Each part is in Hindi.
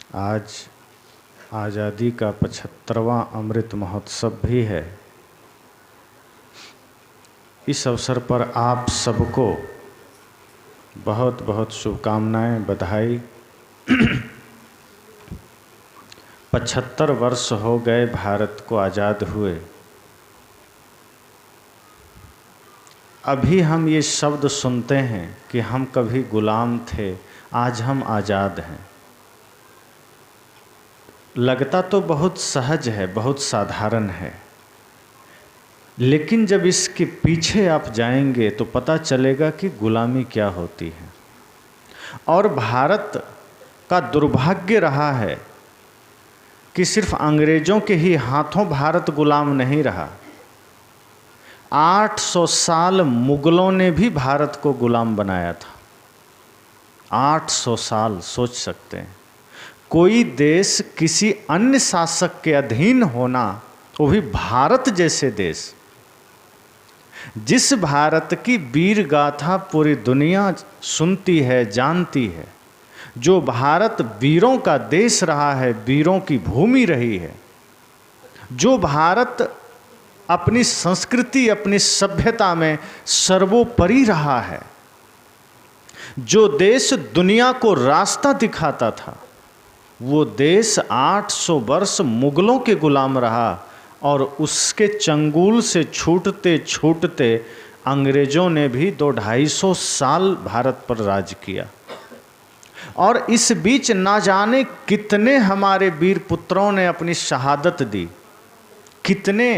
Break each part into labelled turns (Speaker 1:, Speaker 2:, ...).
Speaker 1: आज आज़ादी का 75वां अमृत महोत्सव भी है। इस अवसर पर आप सबको बहुत बहुत शुभकामनाएं, बधाई। 75 वर्ष हो गए भारत को आज़ाद हुए। अभी हम ये शब्द सुनते हैं कि हम कभी गुलाम थे, आज हम आज़ाद हैं। लगता तो बहुत सहज है, बहुत साधारण है, लेकिन जब इसके पीछे आप जाएंगे तो पता चलेगा कि गुलामी क्या होती है। और भारत का दुर्भाग्य रहा है कि सिर्फ अंग्रेजों के ही हाथों भारत गुलाम नहीं रहा। 800 साल मुगलों ने भी भारत को गुलाम बनाया था। 800 साल सोच सकते हैं। कोई देश किसी अन्य शासक के अधीन होना, वो भी भारत जैसे देश, जिस भारत की वीर गाथा पूरी दुनिया सुनती है, जानती है, जो भारत वीरों का देश रहा है, वीरों की भूमि रही है, जो भारत अपनी संस्कृति, अपनी सभ्यता में सर्वोपरि रहा है, जो देश दुनिया को रास्ता दिखाता था, वो देश 800 वर्ष मुगलों के गुलाम रहा। और उसके चंगुल से छूटते छूटते अंग्रेजों ने भी 200-250 साल भारत पर राज किया। और इस बीच ना जाने कितने हमारे वीर पुत्रों ने अपनी शहादत दी, कितने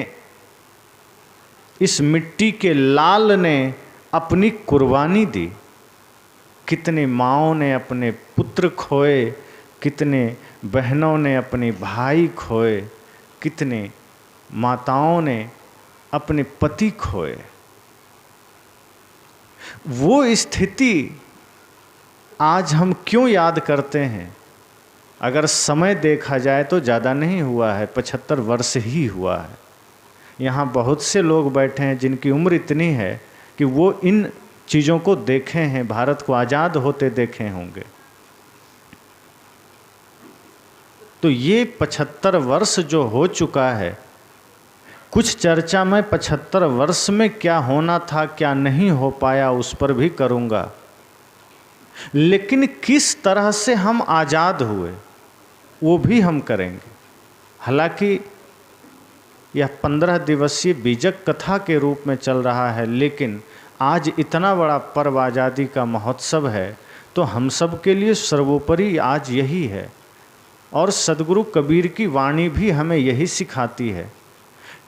Speaker 1: इस मिट्टी के लाल ने अपनी कुर्बानी दी, कितने माँओं ने अपने पुत्र खोए, कितने बहनों ने अपने भाई खोए, कितने माताओं ने अपने पति खोए। वो स्थिति आज हम क्यों याद करते हैं? अगर समय देखा जाए तो ज़्यादा नहीं हुआ है, 75 वर्ष ही हुआ है। यहाँ बहुत से लोग बैठे हैं जिनकी उम्र इतनी है कि वो इन चीज़ों को देखे हैं, भारत को आज़ाद होते देखे होंगे। तो ये 75 वर्ष जो हो चुका है, कुछ चर्चा मैं 75 वर्ष में क्या होना था, क्या नहीं हो पाया, उस पर भी करूँगा। लेकिन किस तरह से हम आज़ाद हुए वो भी हम करेंगे। हालांकि यह 15 दिवसीय बीजक कथा के रूप में चल रहा है, लेकिन आज इतना बड़ा पर्व आज़ादी का महोत्सव है, तो हम सब के लिए सर्वोपरि आज यही है। और सदगुरु कबीर की वाणी भी हमें यही सिखाती है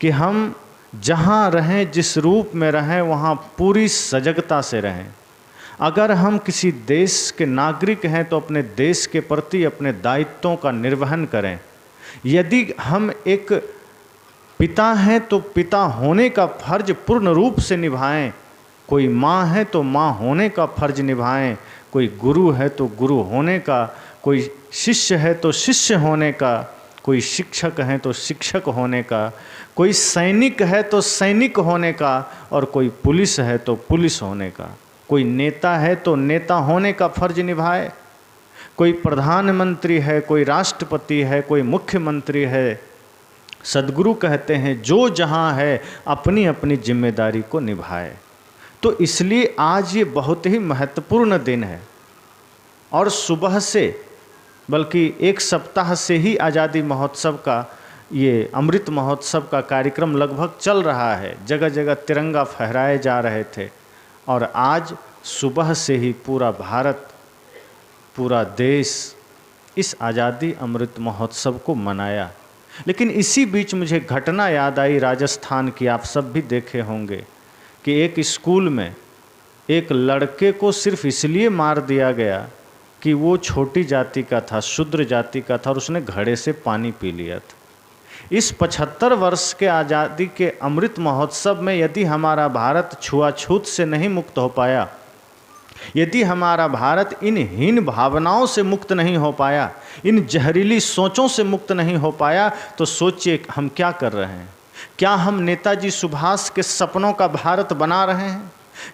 Speaker 1: कि हम जहाँ रहें, जिस रूप में रहें, वहाँ पूरी सजगता से रहें। अगर हम किसी देश के नागरिक हैं तो अपने देश के प्रति अपने दायित्वों का निर्वहन करें। यदि हम एक पिता हैं तो पिता होने का फर्ज पूर्ण रूप से निभाएं, कोई माँ है तो माँ होने का फर्ज निभाएं, कोई गुरु है तो गुरु होने का, कोई शिष्य है तो शिष्य होने का, कोई शिक्षक है तो शिक्षक होने का, कोई सैनिक है तो सैनिक होने का, और कोई पुलिस है तो पुलिस होने का, कोई नेता है तो नेता होने का फर्ज निभाए, कोई प्रधानमंत्री है, कोई राष्ट्रपति है, कोई मुख्यमंत्री है। सदगुरु कहते हैं जो जहाँ है अपनी अपनी जिम्मेदारी को निभाए। तो इसलिए आज ये बहुत ही महत्वपूर्ण दिन है। और सुबह से, बल्कि एक सप्ताह से ही आज़ादी महोत्सव का, ये अमृत महोत्सव का कार्यक्रम लगभग चल रहा है। जगह जगह तिरंगा फहराए जा रहे थे। और आज सुबह से ही पूरा भारत, पूरा देश इस आज़ादी अमृत महोत्सव को मनाया। लेकिन इसी बीच मुझे घटना याद आई राजस्थान की, आप सब भी देखे होंगे, कि एक स्कूल में एक लड़के को सिर्फ इसलिए मार दिया गया कि वो छोटी जाति का था, शूद्र जाति का था, और उसने घड़े से पानी पी लिया था। इस 75 वर्ष के आज़ादी के अमृत महोत्सव में यदि हमारा भारत छुआछूत से नहीं मुक्त हो पाया, यदि हमारा भारत इन हीन भावनाओं से मुक्त नहीं हो पाया, इन जहरीली सोचों से मुक्त नहीं हो पाया, तो सोचिए हम क्या कर रहे हैं। क्या हम नेताजी सुभाष के सपनों का भारत बना रहे हैं?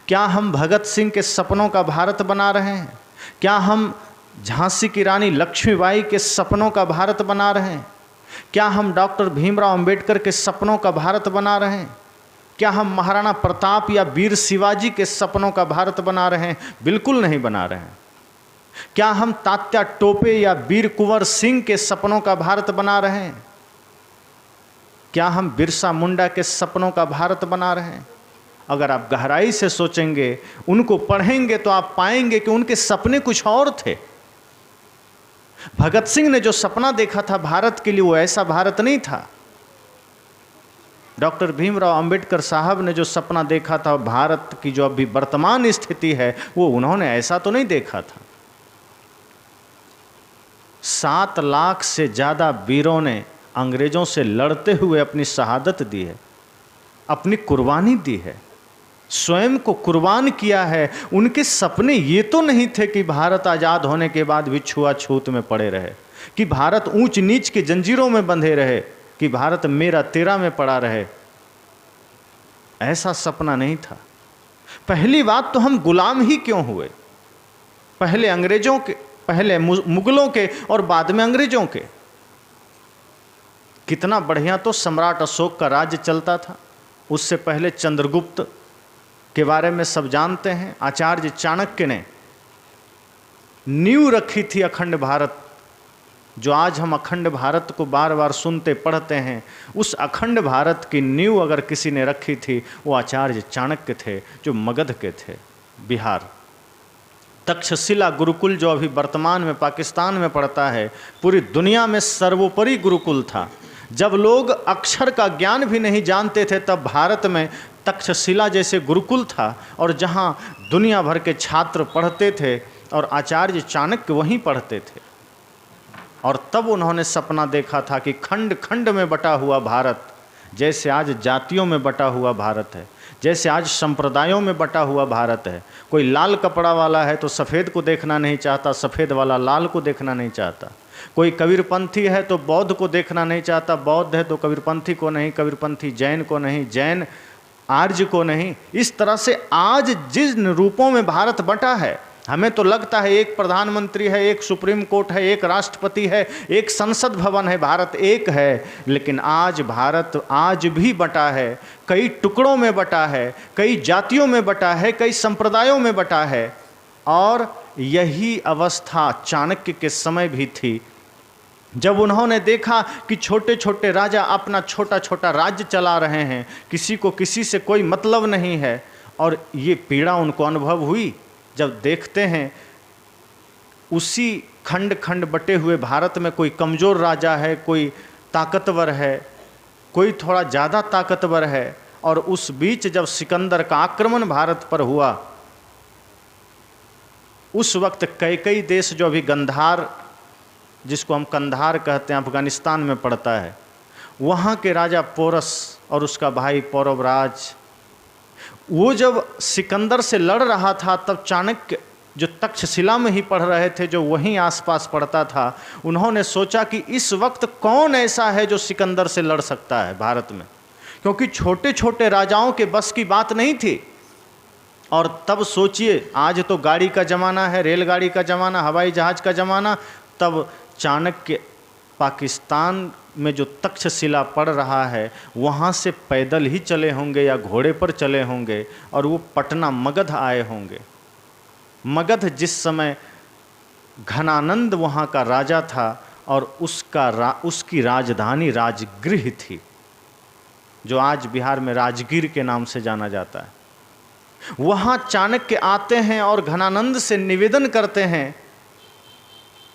Speaker 1: क्या हम भगत सिंह के सपनों का भारत बना रहे हैं? क्या हम झांसी की रानी लक्ष्मीबाई के सपनों का भारत बना रहे हैं? क्या हम डॉक्टर भीमराव अंबेडकर के सपनों का भारत बना रहे हैं? क्या हम महाराणा प्रताप या वीर शिवाजी के सपनों का भारत बना रहे हैं? बिल्कुल नहीं बना रहे हैं। क्या हम तात्या टोपे या वीर कुंवर सिंह के सपनों का भारत बना रहे हैं? क्या हम बिरसा मुंडा के सपनों का भारत बना रहे हैं? अगर आप गहराई से सोचेंगे, उनको पढ़ेंगे, तो आप पाएंगे कि उनके सपने कुछ और थे। भगत सिंह ने जो सपना देखा था भारत के लिए, वो ऐसा भारत नहीं था। डॉक्टर भीमराव अंबेडकर साहब ने जो सपना देखा था भारत की जो अभी वर्तमान स्थिति है, वो उन्होंने ऐसा तो नहीं देखा था। 7 लाख से ज़्यादा वीरों ने अंग्रेजों से लड़ते हुए अपनी शहादत दी है, अपनी कुर्बानी दी है, स्वयं को कुर्बान किया है। उनके सपने ये तो नहीं थे कि भारत आज़ाद होने के बाद भी छुआछूत में पड़े रहे, कि भारत ऊंच नीच के जंजीरों में बंधे रहे, कि भारत मेरा तेरा में पड़ा रहे। ऐसा सपना नहीं था। पहली बात तो हम गुलाम ही क्यों हुए? पहले अंग्रेजों के, पहले मुगलों के और बाद में अंग्रेजों के। कितना बढ़िया तो सम्राट अशोक का राज्य चलता था। उससे पहले चंद्रगुप्त के बारे में सब जानते हैं। आचार्य चाणक्य ने नींव रखी थी अखंड भारत, जो आज हम अखंड भारत को बार बार सुनते पढ़ते हैं। उस अखंड भारत की नींव अगर किसी ने रखी थी, वो आचार्य चाणक्य थे, जो मगध के थे, बिहार। तक्षशिला गुरुकुल जो अभी वर्तमान में पाकिस्तान में पड़ता है, पूरी दुनिया में सर्वोपरि गुरुकुल था। जब लोग अक्षर का ज्ञान भी नहीं जानते थे, तब भारत में तक्षशिला जैसे गुरुकुल था, और जहाँ दुनिया भर के छात्र पढ़ते थे और आचार्य चाणक्य वहीं पढ़ते थे। और तब उन्होंने सपना देखा था कि खंड खंड में बटा हुआ भारत, जैसे आज जातियों में बटा हुआ भारत है, जैसे आज संप्रदायों में बटा हुआ भारत है। कोई लाल कपड़ा वाला है तो सफ़ेद को देखना नहीं चाहता, सफ़ेद वाला लाल को देखना नहीं चाहता। कोई कबीरपंथी है तो बौद्ध को देखना नहीं चाहता, बौद्ध है तो कबीरपंथी को नहीं, कबीरपंथी जैन को नहीं, जैन आर्य को नहीं। इस तरह से आज जिन रूपों में भारत बटा है, हमें तो लगता है एक प्रधानमंत्री है, एक सुप्रीम कोर्ट है, एक राष्ट्रपति है, एक संसद भवन है, भारत एक है। लेकिन आज भारत आज भी बटा है, कई टुकड़ों में बटा है, कई जातियों में बटा है, कई संप्रदायों में बटा है। और यही अवस्था चाणक्य के समय भी थी, जब उन्होंने देखा कि छोटे छोटे राजा अपना छोटा छोटा राज्य चला रहे हैं, किसी को किसी से कोई मतलब नहीं है। और ये पीड़ा उनको अनुभव हुई जब देखते हैं उसी खंड खंड बटे हुए भारत में कोई कमज़ोर राजा है, कोई ताकतवर है, कोई थोड़ा ज़्यादा ताकतवर है। और उस बीच जब सिकंदर का आक्रमण भारत पर हुआ, उस वक्त कई देश जो अभी गंधार, जिसको हम कंधार कहते हैं, अफगानिस्तान में पड़ता है, वहाँ के राजा पोरस और उसका भाई पौरवराज, वो जब सिकंदर से लड़ रहा था, तब चाणक्य जो तक्षशिला में ही पढ़ रहे थे, जो वहीं आसपास पढ़ता था, उन्होंने सोचा कि इस वक्त कौन ऐसा है जो सिकंदर से लड़ सकता है भारत में, क्योंकि छोटे छोटे राजाओं के बस की बात नहीं थी। और तब सोचिए, आज तो गाड़ी का ज़माना है, रेलगाड़ी का ज़माना, हवाई जहाज़ का ज़माना, तब चाणक्य पाकिस्तान में जो तक्षशिला पड़ रहा है, वहाँ से पैदल ही चले होंगे या घोड़े पर चले होंगे, और वो पटना मगध आए होंगे। मगध जिस समय घनानंद वहाँ का राजा था, और उसकी राजधानी राजगृह थी, जो आज बिहार में राजगीर के नाम से जाना जाता है। वहाँ चाणक्य आते हैं और घनानंद से निवेदन करते हैं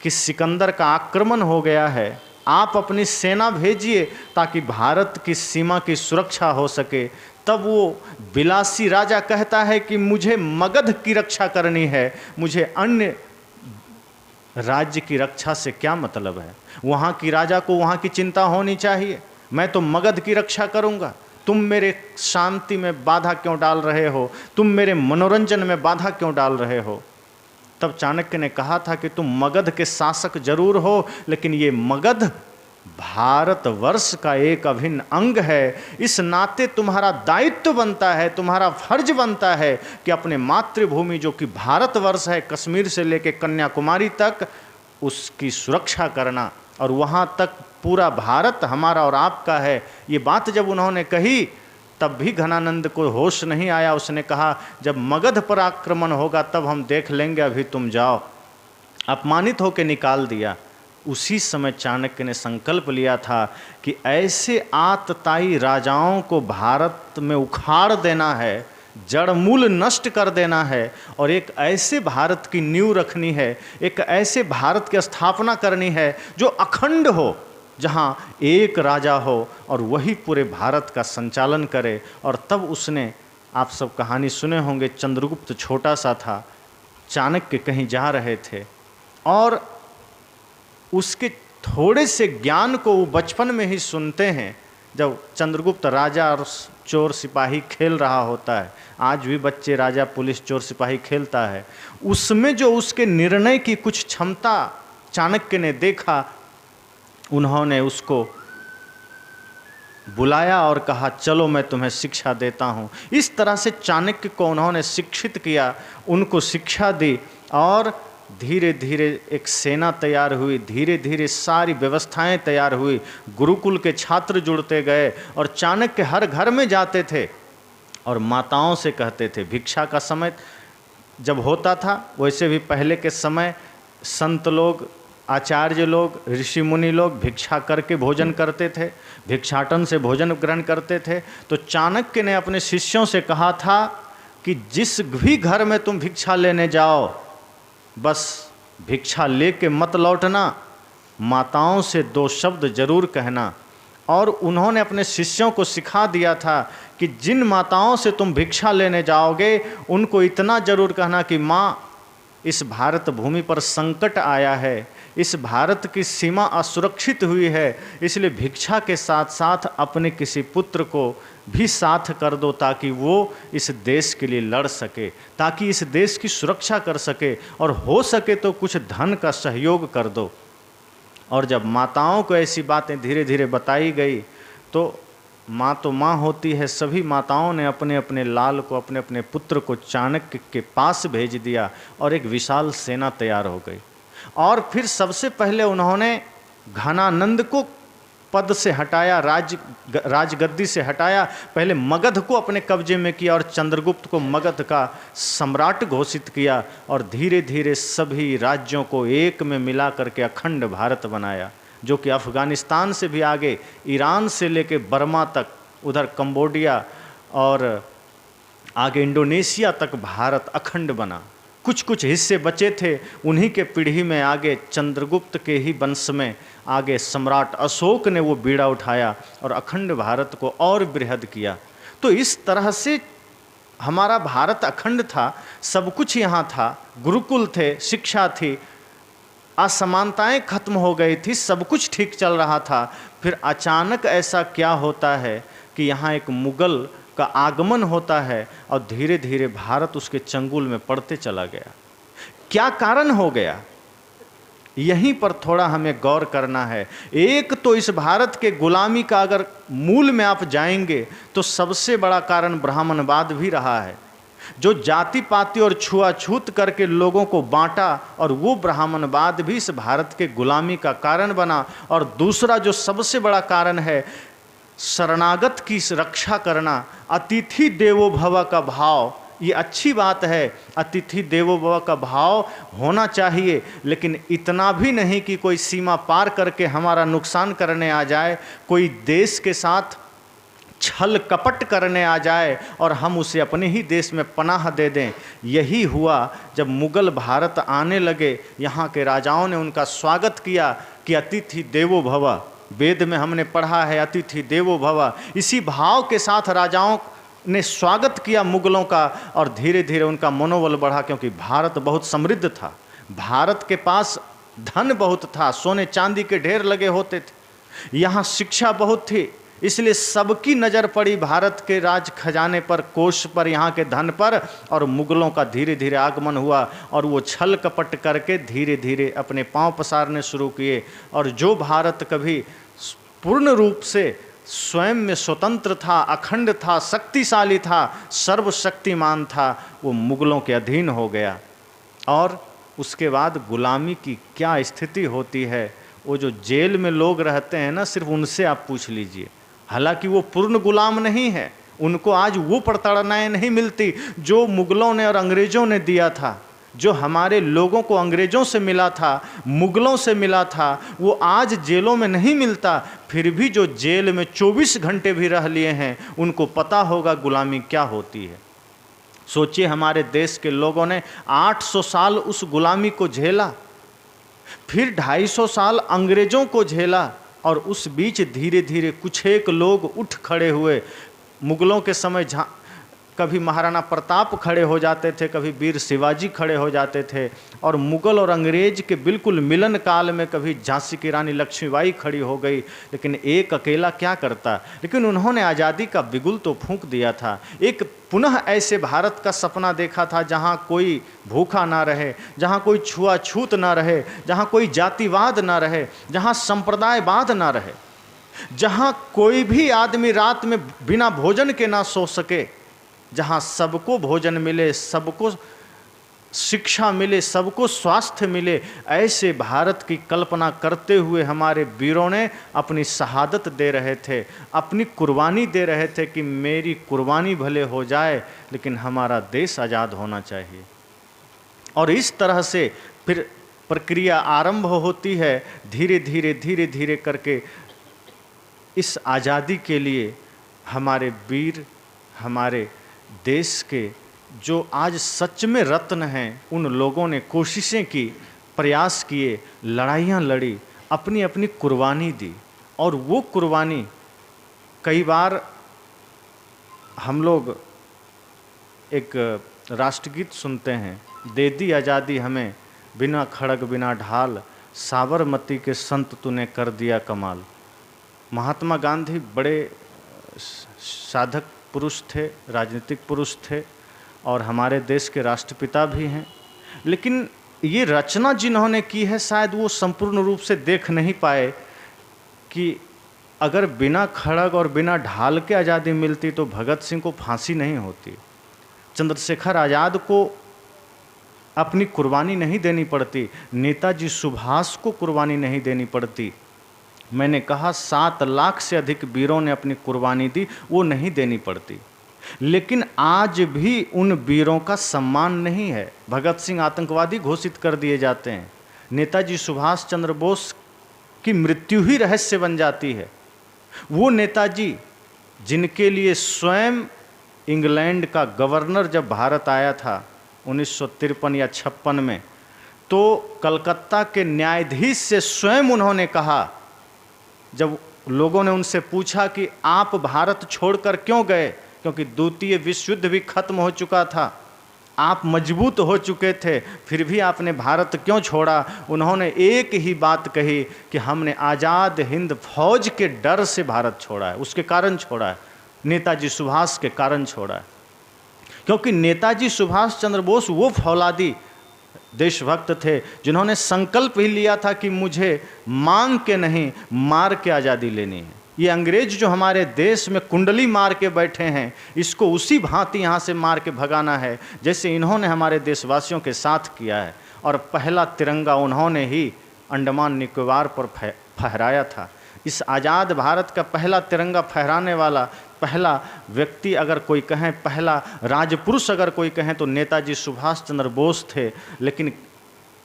Speaker 1: कि सिकंदर का आक्रमण हो गया है, आप अपनी सेना भेजिए ताकि भारत की सीमा की सुरक्षा हो सके। तब वो बिलासी राजा कहता है कि मुझे मगध की रक्षा करनी है, मुझे अन्य राज्य की रक्षा से क्या मतलब है। वहाँ की राजा को वहाँ की चिंता होनी चाहिए, मैं तो मगध की रक्षा करूँगा। तुम मेरे शांति में बाधा क्यों डाल रहे हो, तुम मेरे मनोरंजन में बाधा क्यों डाल रहे हो। तब चाणक्य ने कहा था कि तुम मगध के शासक जरूर हो, लेकिन ये मगध भारतवर्ष का एक अभिन्न अंग है। इस नाते तुम्हारा दायित्व बनता है, तुम्हारा फर्ज बनता है कि अपने मातृभूमि जो कि भारतवर्ष है, कश्मीर से लेकर कन्याकुमारी तक, उसकी सुरक्षा करना। और वहाँ तक पूरा भारत हमारा और आपका है। ये बात जब उन्होंने कही तब भी घनानंद को होश नहीं आया। उसने कहा जब मगध पर आक्रमण होगा तब हम देख लेंगे, अभी तुम जाओ। अपमानित होकर निकाल दिया। उसी समय चाणक्य ने संकल्प लिया था कि ऐसे आतताई राजाओं को भारत में उखाड़ देना है, जड़मूल नष्ट कर देना है, और एक ऐसे भारत की नींव रखनी है, एक ऐसे भारत की स्थापना करनी है जो अखंड हो, जहाँ एक राजा हो और वही पूरे भारत का संचालन करे। और तब उसने, आप सब कहानी सुने होंगे, चंद्रगुप्त छोटा सा था, चाणक्य कहीं जा रहे थे और उसके थोड़े से ज्ञान को वो बचपन में ही सुनते हैं। जब चंद्रगुप्त राजा और चोर सिपाही खेल रहा होता है, आज भी बच्चे राजा पुलिस चोर सिपाही खेलता है, उसमें जो उसके निर्णय की कुछ क्षमता चाणक्य ने देखा, उन्होंने उसको बुलाया और कहा चलो मैं तुम्हें शिक्षा देता हूँ। इस तरह से चाणक्य को उन्होंने शिक्षित किया, उनको शिक्षा दी, और धीरे धीरे एक सेना तैयार हुई, धीरे धीरे सारी व्यवस्थाएं तैयार हुई, गुरुकुल के छात्र जुड़ते गए। और चाणक्य हर घर में जाते थे और माताओं से कहते थे, भिक्षा का समय जब होता था, वैसे भी पहले के समय संत लोग, आचार्य लोग, ऋषि मुनि लोग भिक्षा करके भोजन करते थे, भिक्षाटन से भोजन ग्रहण करते थे। तो चाणक्य ने अपने शिष्यों से कहा था कि जिस भी घर में तुम भिक्षा लेने जाओ, बस भिक्षा लेके मत लौटना, माताओं से 2 शब्द जरूर कहना। और उन्होंने अपने शिष्यों को सिखा दिया था कि जिन माताओं से तुम भिक्षा लेने जाओगे, उनको इतना जरूर कहना कि माँ, इस भारत भूमि पर संकट आया है, इस भारत की सीमा असुरक्षित हुई है, इसलिए भिक्षा के साथ साथ अपने किसी पुत्र को भी साथ कर दो, ताकि वो इस देश के लिए लड़ सके, ताकि इस देश की सुरक्षा कर सके, और हो सके तो कुछ धन का सहयोग कर दो। और जब माताओं को ऐसी बातें धीरे धीरे बताई गई, तो माँ होती है, सभी माताओं ने अपने अपने लाल को, अपने अपने पुत्र को चाणक्य के पास भेज दिया और एक विशाल सेना तैयार हो गई। और फिर सबसे पहले उन्होंने घनानंद को पद से हटाया, राजगद्दी से हटाया, पहले मगध को अपने कब्जे में किया और चंद्रगुप्त को मगध का सम्राट घोषित किया, और धीरे धीरे सभी राज्यों को एक में मिला करके अखंड भारत बनाया, जो कि अफ़गानिस्तान से भी आगे, ईरान से लेके बर्मा तक, उधर कंबोडिया और आगे इंडोनेशिया तक भारत अखंड बना। कुछ कुछ हिस्से बचे थे, उन्हीं के पीढ़ी में आगे चंद्रगुप्त के ही वंश में आगे सम्राट अशोक ने वो बीड़ा उठाया और अखंड भारत को और बृहद किया। तो इस तरह से हमारा भारत अखंड था, सब कुछ यहाँ था, गुरुकुल थे, शिक्षा थी, असमानताएं खत्म हो गई थी, सब कुछ ठीक चल रहा था। फिर अचानक ऐसा क्या होता है कि यहाँ एक मुगल का आगमन होता है और धीरे धीरे भारत उसके चंगुल में पड़ते चला गया। क्या कारण हो गया, यहीं पर थोड़ा हमें गौर करना है। एक तो इस भारत के गुलामी का अगर मूल में आप जाएंगे तो सबसे बड़ा कारण ब्राह्मणवाद भी रहा है, जो जाति पाति और छुआछूत करके लोगों को बांटा, और वो ब्राह्मणवाद भी इस भारत के गुलामी का कारण बना। और दूसरा जो सबसे बड़ा कारण है, शरणागत की रक्षा करना, अतिथि देवो भव का भाव। ये अच्छी बात है, अतिथि देवो भव का भाव होना चाहिए, लेकिन इतना भी नहीं कि कोई सीमा पार करके हमारा नुकसान करने आ जाए, कोई देश के साथ छल कपट करने आ जाए और हम उसे अपने ही देश में पनाह दे दें। यही हुआ जब मुगल भारत आने लगे, यहाँ के राजाओं ने उनका स्वागत किया कि अतिथि देवो भव। वेद में हमने पढ़ा है अतिथि देवो भव। इसी भाव के साथ राजाओं ने स्वागत किया मुगलों का, और धीरे धीरे उनका मनोबल बढ़ा, क्योंकि भारत बहुत समृद्ध था, भारत के पास धन बहुत था, सोने चांदी के ढेर लगे होते थे, यहाँ शिक्षा बहुत थी, इसलिए सबकी नज़र पड़ी भारत के राज खजाने पर, कोष पर, यहाँ के धन पर, और मुगलों का धीरे धीरे आगमन हुआ और वो छल कपट करके धीरे धीरे अपने पांव पसारने शुरू किए। और जो भारत कभी पूर्ण रूप से स्वयं में स्वतंत्र था, अखंड था, शक्तिशाली था, सर्वशक्तिमान था, वो मुगलों के अधीन हो गया। और उसके बाद गुलामी की क्या स्थिति होती है। वो जो जेल में लोग रहते हैं ना, सिर्फ उनसे आप पूछ लीजिए। हालांकि वो पूर्ण गुलाम नहीं है, उनको आज वो प्रताड़नाएं नहीं मिलती जो मुगलों ने और अंग्रेज़ों ने दिया था। जो हमारे लोगों को अंग्रेज़ों से मिला था, मुगलों से मिला था, वो आज जेलों में नहीं मिलता। फिर भी जो जेल में 24 घंटे भी रह लिए हैं, उनको पता होगा गुलामी क्या होती है। सोचिए, हमारे देश के लोगों ने 800 साल उस गुलामी को झेला, फिर 250 साल अंग्रेज़ों को झेला, और उस बीच धीरे धीरे कुछ एक लोग उठ खड़े हुए। मुगलों के समय कभी महाराणा प्रताप खड़े हो जाते थे, कभी वीर शिवाजी खड़े हो जाते थे, और मुगल और अंग्रेज के बिल्कुल मिलन काल में कभी झांसी की रानी लक्ष्मीबाई खड़ी हो गई। लेकिन एक अकेला क्या करता। लेकिन उन्होंने आज़ादी का बिगुल तो फूंक दिया था। एक पुनः ऐसे भारत का सपना देखा था जहाँ कोई भूखा ना रहे, जहाँ कोई छुआछूत ना रहे, जहाँ कोई जातिवाद ना रहे, जहाँ संप्रदायवाद ना रहे, जहाँ कोई भी आदमी रात में बिना भोजन के ना सो सके, जहाँ सबको भोजन मिले, सबको शिक्षा मिले, सबको स्वास्थ्य मिले। ऐसे भारत की कल्पना करते हुए हमारे वीरों ने अपनी शहादत दे रहे थे, अपनी कुर्बानी दे रहे थे कि मेरी कुर्बानी भले हो जाए लेकिन हमारा देश आज़ाद होना चाहिए। और इस तरह से फिर प्रक्रिया आरंभ होती है। धीरे धीरे धीरे धीरे करके इस आज़ादी के लिए हमारे वीर, हमारे देश के जो आज सच में रत्न हैं, उन लोगों ने कोशिशें की, प्रयास किए, लड़ाइयाँ लड़ी, अपनी अपनी कुर्बानी दी। और वो कुर्बानी कई बार हम लोग एक राष्ट्रगीत सुनते हैं, दे दी आज़ादी हमें बिना खड़ग बिना ढाल, साबरमती के संत तूने कर दिया कमाल। महात्मा गांधी बड़े साधक पुरुष थे, राजनीतिक पुरुष थे, और हमारे देश के राष्ट्रपिता भी हैं। लेकिन ये रचना जिन्होंने की है, शायद वो संपूर्ण रूप से देख नहीं पाए कि अगर बिना खड़ग और बिना ढाल के आज़ादी मिलती तो भगत सिंह को फांसी नहीं होती, चंद्रशेखर आज़ाद को अपनी कुर्बानी नहीं देनी पड़ती, नेताजी सुभाष को कुर्बानी नहीं देनी पड़ती। मैंने कहा 7 लाख से अधिक वीरों ने अपनी कुर्बानी दी, वो नहीं देनी पड़ती। लेकिन आज भी उन वीरों का सम्मान नहीं है। भगत सिंह आतंकवादी घोषित कर दिए जाते हैं, नेताजी सुभाष चंद्र बोस की मृत्यु ही रहस्य बन जाती है। वो नेताजी जिनके लिए स्वयं इंग्लैंड का गवर्नर जब भारत आया था 1953 या 56 में, तो कलकत्ता के न्यायाधीश से स्वयं उन्होंने कहा, जब लोगों ने उनसे पूछा कि आप भारत छोड़कर क्यों गए, क्योंकि द्वितीय विश्व युद्ध भी खत्म हो चुका था, आप मजबूत हो चुके थे, फिर भी आपने भारत क्यों छोड़ा। उन्होंने एक ही बात कही कि हमने आज़ाद हिंद फौज के डर से भारत छोड़ा है, उसके कारण छोड़ा है, नेताजी सुभाष के कारण छोड़ा है। क्योंकि नेताजी सुभाष चंद्र बोस वो फौलादी देशभक्त थे जिन्होंने संकल्प ही लिया था कि मुझे मांग के नहीं, मार के आज़ादी लेनी है। ये अंग्रेज जो हमारे देश में कुंडली मार के बैठे हैं, इसको उसी भांति यहाँ से मार के भगाना है जैसे इन्होंने हमारे देशवासियों के साथ किया है। और पहला तिरंगा उन्होंने ही अंडमान निकोबार पर फहराया था। इस आज़ाद भारत का पहला तिरंगा फहराने वाला पहला व्यक्ति अगर कोई कहें, पहला राजपुरुष अगर कोई कहें तो नेताजी सुभाष चंद्र बोस थे। लेकिन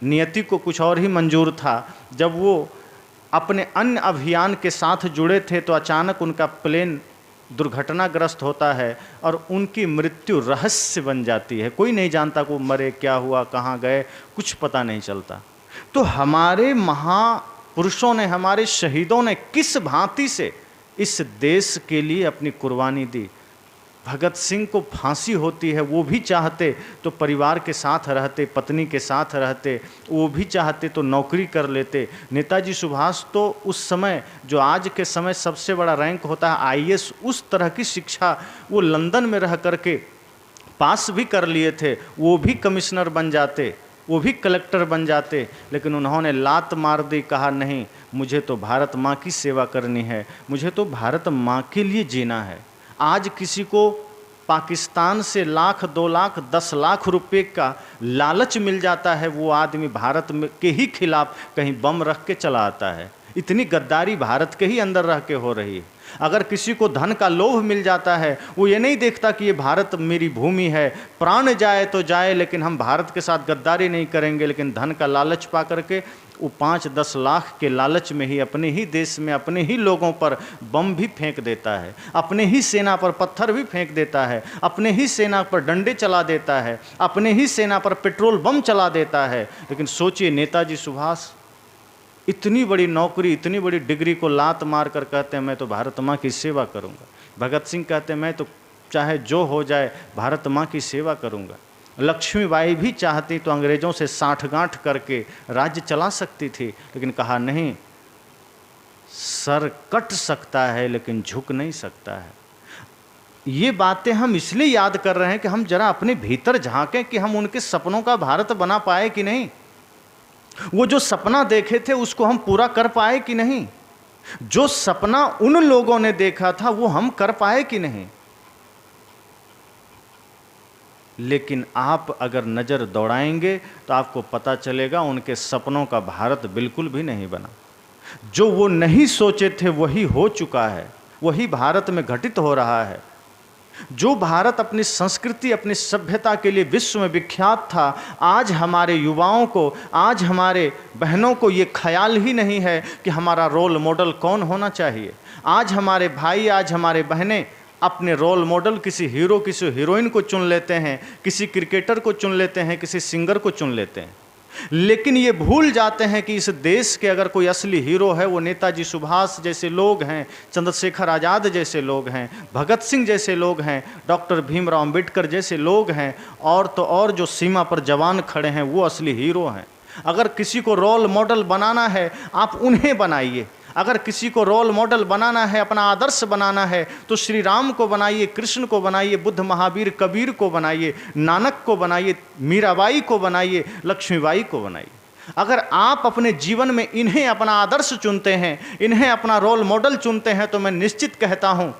Speaker 1: नियति को कुछ और ही मंजूर था। जब वो अपने अन्य अभियान के साथ जुड़े थे तो अचानक उनका प्लेन दुर्घटनाग्रस्त होता है और उनकी मृत्यु रहस्य बन जाती है। कोई नहीं जानता को मरे, क्या हुआ, कहाँ गए, कुछ पता नहीं चलता। तो हमारे महापुरुषों ने, हमारे शहीदों ने किस भांति से इस देश के लिए अपनी कुर्बानी दी। भगत सिंह को फांसी होती है, वो भी चाहते तो परिवार के साथ रहते, पत्नी के साथ रहते, वो भी चाहते तो नौकरी कर लेते। नेताजी सुभाष तो उस समय, जो आज के समय सबसे बड़ा रैंक होता है आईएएस, उस तरह की शिक्षा वो लंदन में रह करके पास भी कर लिए थे, वो भी कमिश्नर बन जाते, वो भी कलेक्टर बन जाते, लेकिन उन्होंने लात मार दी, कहा नहीं, मुझे तो भारत माँ की सेवा करनी है, मुझे तो भारत माँ के लिए जीना है। आज किसी को पाकिस्तान से लाख, 2 लाख, 10 लाख रुपए का लालच मिल जाता है, वो आदमी भारत में के ही खिलाफ कहीं बम रख के चला आता है। इतनी गद्दारी भारत के ही अंदर रह के हो रही है। अगर किसी को धन का लोभ मिल जाता है, वो ये नहीं देखता कि ये भारत मेरी भूमि है, प्राण जाए तो जाए, लेकिन हम भारत के साथ गद्दारी नहीं करेंगे। लेकिन धन का लालच पा करके वो 5-10 लाख के लालच में ही अपने ही देश में अपने ही लोगों पर बम भी फेंक देता है, अपने ही सेना पर पत्थर भी फेंक देता है, अपने ही सेना पर डंडे चला देता है, अपने ही सेना पर पेट्रोल बम चला देता है। लेकिन सोचिए, नेताजी सुभाष इतनी बड़ी नौकरी, इतनी बड़ी डिग्री को लात मार कर कहते हैं मैं तो भारत माँ की सेवा करूँगा। भगत सिंह कहते हैं मैं तो चाहे जो हो जाए भारत माँ की सेवा करूँगा। लक्ष्मीबाई भी चाहती तो अंग्रेज़ों से साठगांठ करके राज्य चला सकती थी, लेकिन कहा नहीं, सर कट सकता है लेकिन झुक नहीं सकता है। ये बातें हम इसलिए याद कर रहे हैं कि हम जरा अपने भीतर झांकें कि हम उनके सपनों का भारत बना पाए कि नहीं, वो जो सपना देखे थे उसको हम पूरा कर पाए कि नहीं, जो सपना उन लोगों ने देखा था वो हम कर पाए कि नहीं। लेकिन आप अगर नज़र दौड़ाएंगे तो आपको पता चलेगा उनके सपनों का भारत बिल्कुल भी नहीं बना। जो वो नहीं सोचे थे वही हो चुका है, वही भारत में घटित हो रहा है। जो भारत अपनी संस्कृति, अपनी सभ्यता के लिए विश्व में विख्यात था, आज हमारे युवाओं को, आज हमारे बहनों को ये ख्याल ही नहीं है कि हमारा रोल मॉडल कौन होना चाहिए। आज हमारे भाई, आज हमारे बहनें अपने रोल मॉडल किसी हीरो, किसी हीरोइन को चुन लेते हैं, किसी क्रिकेटर को चुन लेते हैं, किसी सिंगर को चुन लेते हैं, लेकिन ये भूल जाते हैं कि इस देश के अगर कोई असली हीरो है वो नेताजी सुभाष जैसे लोग हैं, चंद्रशेखर आज़ाद जैसे लोग हैं, भगत सिंह जैसे लोग हैं, डॉक्टर भीमराव अंबेडकर जैसे लोग हैं, और तो और जो सीमा पर जवान खड़े हैं वो असली हीरो हैं। अगर किसी को रोल मॉडल बनाना है आप उन्हें बनाइए। अगर किसी को रोल मॉडल बनाना है, अपना आदर्श बनाना है, तो श्री राम को बनाइए, कृष्ण को बनाइए, बुद्ध, महावीर, कबीर को बनाइए, नानक को बनाइए, मीराबाई को बनाइए, लक्ष्मीबाई को बनाइए। अगर आप अपने जीवन में इन्हें अपना आदर्श चुनते हैं, इन्हें अपना रोल मॉडल चुनते हैं, तो मैं निश्चित कहता हूं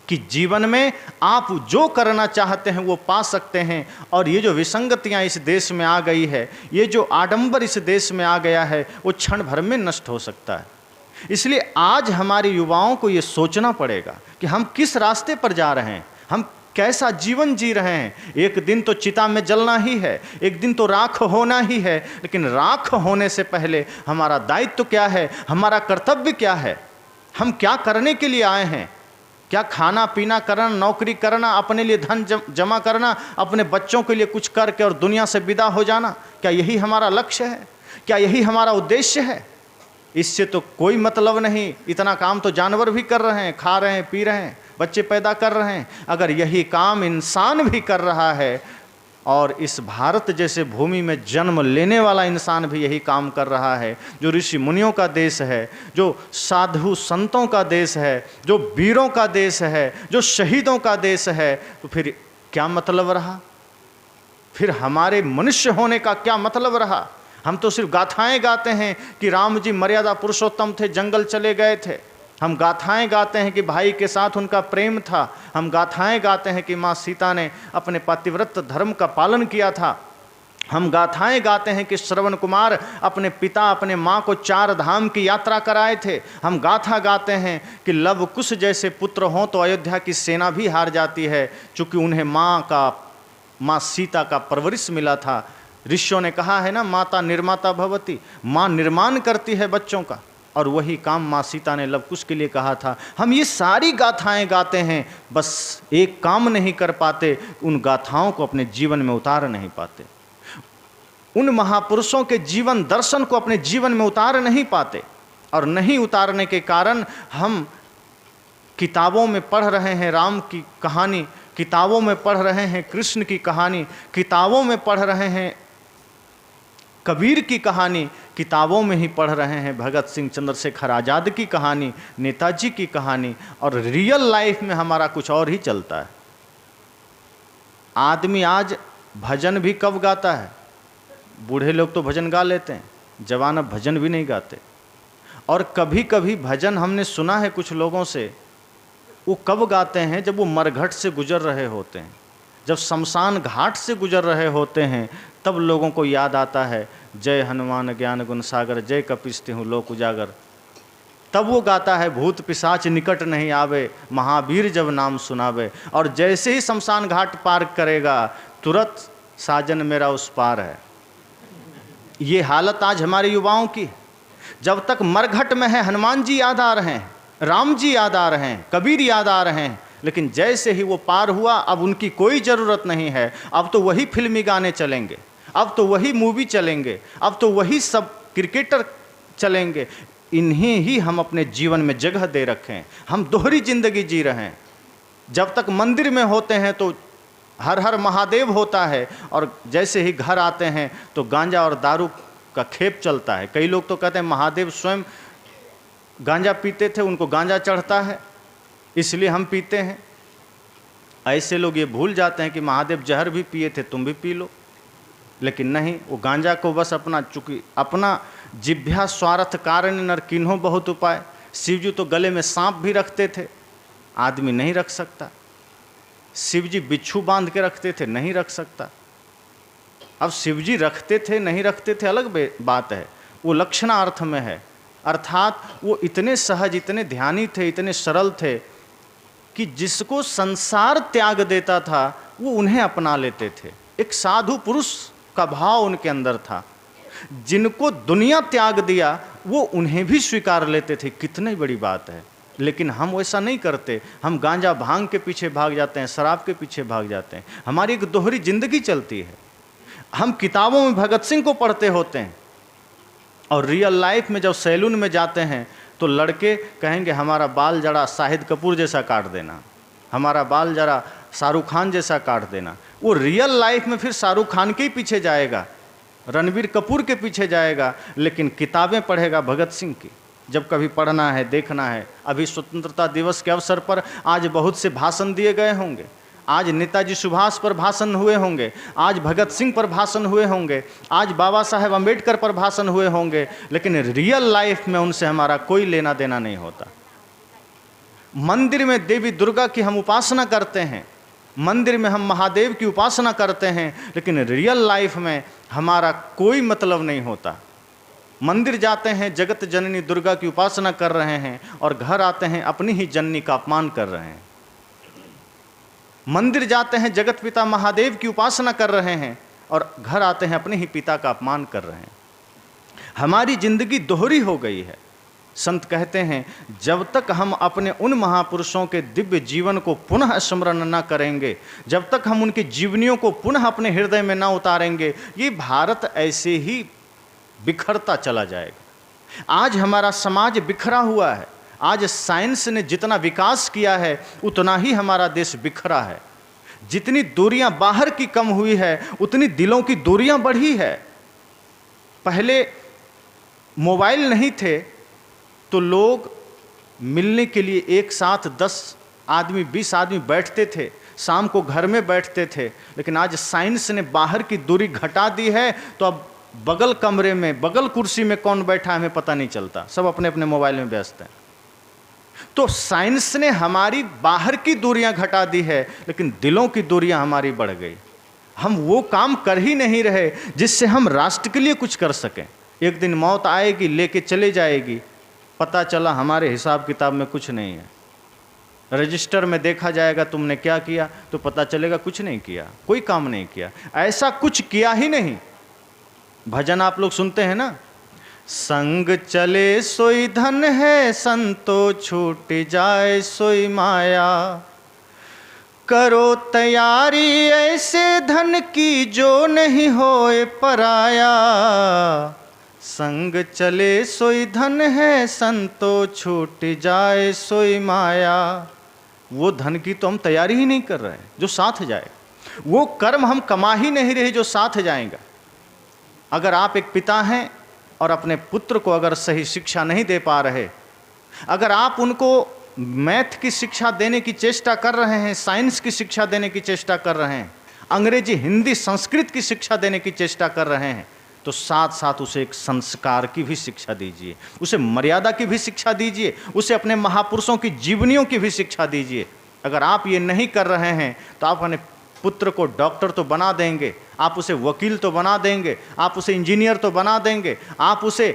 Speaker 1: कि जीवन में आप जो करना चाहते हैं वो पा सकते हैं। और ये जो विसंगतियां इस देश में आ गई है, ये जो आडंबर इस देश में आ गया है, वो क्षण भर में नष्ट हो सकता है। इसलिए आज हमारे युवाओं को ये सोचना पड़ेगा कि हम किस रास्ते पर जा रहे हैं, हम कैसा जीवन जी रहे हैं। एक दिन तो चिता में जलना ही है, एक दिन तो राख होना ही है, लेकिन राख होने से पहले हमारा दायित्व क्या है, हमारा कर्तव्य क्या है, हम क्या करने के लिए आए हैं। क्या खाना पीना करना, नौकरी करना, अपने लिए धन जमा करना, अपने बच्चों के लिए कुछ करके और दुनिया से विदा हो जाना, क्या यही हमारा लक्ष्य है? क्या यही हमारा उद्देश्य है? इससे तो कोई मतलब नहीं। इतना काम तो जानवर भी कर रहे हैं, खा रहे हैं, पी रहे हैं, बच्चे पैदा कर रहे हैं। अगर यही काम इंसान भी कर रहा है और इस भारत जैसे भूमि में जन्म लेने वाला इंसान भी यही काम कर रहा है, जो ऋषि मुनियों का देश है, जो साधु संतों का देश है, जो वीरों का देश है, जो शहीदों का देश है, तो फिर क्या मतलब रहा? फिर हमारे मनुष्य होने का क्या मतलब रहा? हम तो सिर्फ गाथाएं गाते हैं कि राम जी मर्यादा पुरुषोत्तम थे, जंगल चले गए थे। हम गाथाएं गाते हैं कि भाई के साथ उनका प्रेम था। हम गाथाएं गाते हैं कि माँ सीता ने अपने पतिव्रत धर्म का पालन किया था। हम गाथाएं गाते हैं कि श्रवण कुमार अपने पिता, अपने माँ को 4 धाम की यात्रा कराए थे। हम गाथा गाते हैं कि लव कुश जैसे पुत्र हों तो अयोध्या की सेना भी हार जाती है, चूँकि उन्हें माँ सीता का परवरिश मिला था। ऋषियों ने कहा है ना, माता निर्माता भवती, माँ निर्माण करती है बच्चों का, और वही काम माँ सीता ने लव कुश के लिए कहा था। हम ये सारी गाथाएं गाते हैं, बस एक काम नहीं कर पाते, उन गाथाओं को अपने जीवन में उतार नहीं पाते, उन महापुरुषों के जीवन दर्शन को अपने जीवन में उतार नहीं पाते। और नहीं उतारने के कारण हम किताबों में पढ़ रहे हैं राम की कहानी, किताबों में पढ़ रहे हैं कृष्ण की कहानी, किताबों में पढ़ रहे हैं कबीर की कहानी, किताबों में ही पढ़ रहे हैं भगत सिंह, चंद्रशेखर आज़ाद की कहानी, नेताजी की कहानी, और रियल लाइफ में हमारा कुछ और ही चलता है। आदमी आज भजन भी कब गाता है? बूढ़े लोग तो भजन गा लेते हैं, जवान अब भजन भी नहीं गाते। और कभी कभी भजन हमने सुना है कुछ लोगों से, वो कब गाते हैं? जब वो मरघट से गुजर रहे होते हैं, जब शमशान घाट से गुजर रहे होते हैं, तब लोगों को याद आता है जय हनुमान ज्ञान गुण सागर, जय कपीस तिहुँ लोक उजागर। तब वो गाता है भूत पिशाच निकट नहीं आवे, महावीर जब नाम सुनावे। और जैसे ही शमशान घाट पार करेगा, तुरंत साजन मेरा उस पार है। ये हालत आज हमारे युवाओं की है। जब तक मरघट में है, हनुमान जी याद आ रहे हैं, राम जी याद आ रहे हैं, कबीर याद आ रहे हैं, लेकिन जैसे ही वो पार हुआ, अब उनकी कोई ज़रूरत नहीं है। अब तो वही फिल्मी गाने चलेंगे, अब तो वही मूवी चलेंगे, अब तो वही सब क्रिकेटर चलेंगे। इन्हें ही हम अपने जीवन में जगह दे रखे हैं। हम दोहरी जिंदगी जी रहे हैं। जब तक मंदिर में होते हैं तो हर हर महादेव होता है, और जैसे ही घर आते हैं तो गांजा और दारू का खेप चलता है। कई लोग तो कहते हैं महादेव स्वयं गांजा पीते थे, उनको गांजा चढ़ता है इसलिए हम पीते हैं। ऐसे लोग ये भूल जाते हैं कि महादेव जहर भी पिए थे, तुम भी पी लो। लेकिन नहीं, वो गांजा को बस अपना, चूंकि अपना जिभ्या स्वार्थ कारण नर किन्हो बहुत उपाय। शिव जी तो गले में सांप भी रखते थे, आदमी नहीं रख सकता। शिव जी बिच्छू बांध के रखते थे, नहीं रख सकता। अब शिव जी रखते थे नहीं रखते थे अलग बात है, वो लक्षणार्थ में है। अर्थात वो इतने सहज, इतने ध्यानी थे, इतने सरल थे कि जिसको संसार त्याग देता था वो उन्हें अपना लेते थे। एक साधु पुरुष का भाव उनके अंदर था। जिनको दुनिया त्याग दिया वो उन्हें भी स्वीकार लेते थे। कितनी बड़ी बात है। लेकिन हम वैसा नहीं करते। हम गांजा भांग के पीछे भाग जाते हैं, शराब के पीछे भाग जाते हैं। हमारी एक दोहरी जिंदगी चलती है। हम किताबों में भगत सिंह को पढ़ते होते हैं, और रियल लाइफ में जब सैलून में जाते हैं तो लड़के कहेंगे हमारा बाल जरा शाहिद कपूर जैसा काट देना, हमारा बाल जरा शाहरुख खान जैसा काट देना। वो रियल लाइफ में फिर शाहरुख खान के ही पीछे जाएगा, रणबीर कपूर के पीछे जाएगा, लेकिन किताबें पढ़ेगा भगत सिंह की। जब कभी पढ़ना है, देखना है। अभी स्वतंत्रता दिवस के अवसर पर आज बहुत से भाषण दिए गए होंगे। आज नेताजी सुभाष पर भाषण हुए होंगे, आज भगत सिंह पर भाषण हुए होंगे, आज बाबा साहेब अम्बेडकर पर भाषण हुए होंगे, लेकिन रियल लाइफ में उनसे हमारा कोई लेना देना नहीं होता। मंदिर में देवी दुर्गा की हम उपासना करते हैं, मंदिर में हम महादेव की उपासना करते हैं, लेकिन रियल लाइफ में हमारा कोई मतलब नहीं होता। मंदिर जाते हैं, जगत जननी दुर्गा की उपासना कर रहे हैं, और घर आते हैं अपनी ही जननी का अपमान कर रहे हैं। मंदिर जाते हैं, जगत पिता महादेव की उपासना कर रहे हैं, और घर आते हैं अपने ही पिता का अपमान कर रहे हैं। हमारी जिंदगी दोहरी हो गई है। संत कहते हैं जब तक हम अपने उन महापुरुषों के दिव्य जीवन को पुनः स्मरण न करेंगे, जब तक हम उनकी जीवनियों को पुनः अपने हृदय में न उतारेंगे, ये भारत ऐसे ही बिखरता चला जाएगा। आज हमारा समाज बिखरा हुआ है। आज साइंस ने जितना विकास किया है उतना ही हमारा देश बिखरा है। जितनी दूरियां बाहर की कम हुई है, उतनी दिलों की दूरियां बढ़ी है। पहले मोबाइल नहीं थे तो लोग मिलने के लिए एक साथ 10 आदमी 20 आदमी बैठते थे, शाम को घर में बैठते थे। लेकिन आज साइंस ने बाहर की दूरी घटा दी है, तो अब बगल कमरे में, बगल कुर्सी में कौन बैठा है हमें पता नहीं चलता, सब अपने अपने मोबाइल में व्यस्त हैं। तो साइंस ने हमारी बाहर की दूरियां घटा दी है, लेकिन दिलों की दूरियां हमारी बढ़ गई। हम वो काम कर ही नहीं रहे जिससे हम राष्ट्र के लिए कुछ कर सकें। एक दिन मौत आएगी, लेके चले जाएगी, पता चला हमारे हिसाब किताब में कुछ नहीं है। रजिस्टर में देखा जाएगा तुमने क्या किया, तो पता चलेगा कुछ नहीं किया, कोई काम नहीं किया, ऐसा कुछ किया ही नहीं। भजन आप लोग सुनते हैं ना, संग चले सोई धन है, संतो छूट जाए सोई माया। करो तैयारी ऐसे धन की जो नहीं होए पराया। संग चले सोई धन है, संतो छूट जाए सोई माया। वो धन की तो हम तैयारी ही नहीं कर रहे हैं जो साथ जाए, वो कर्म हम कमा ही नहीं रहे जो साथ जाएगा। अगर आप एक पिता हैं और अपने पुत्र को अगर सही शिक्षा नहीं दे पा रहे, अगर आप उनको मैथ की शिक्षा देने की चेष्टा कर रहे हैं, साइंस की शिक्षा देने की चेष्टा कर रहे हैं, अंग्रेजी हिंदी संस्कृत की शिक्षा देने की चेष्टा कर रहे हैं, तो साथ साथ उसे एक संस्कार की भी शिक्षा दीजिए, उसे मर्यादा की भी शिक्षा दीजिए, उसे अपने महापुरुषों की जीवनियों की भी शिक्षा दीजिए। अगर आप ये नहीं कर रहे हैं तो आप अपने पुत्र को डॉक्टर तो बना देंगे, आप उसे वकील तो बना देंगे, आप उसे इंजीनियर तो बना देंगे, आप उसे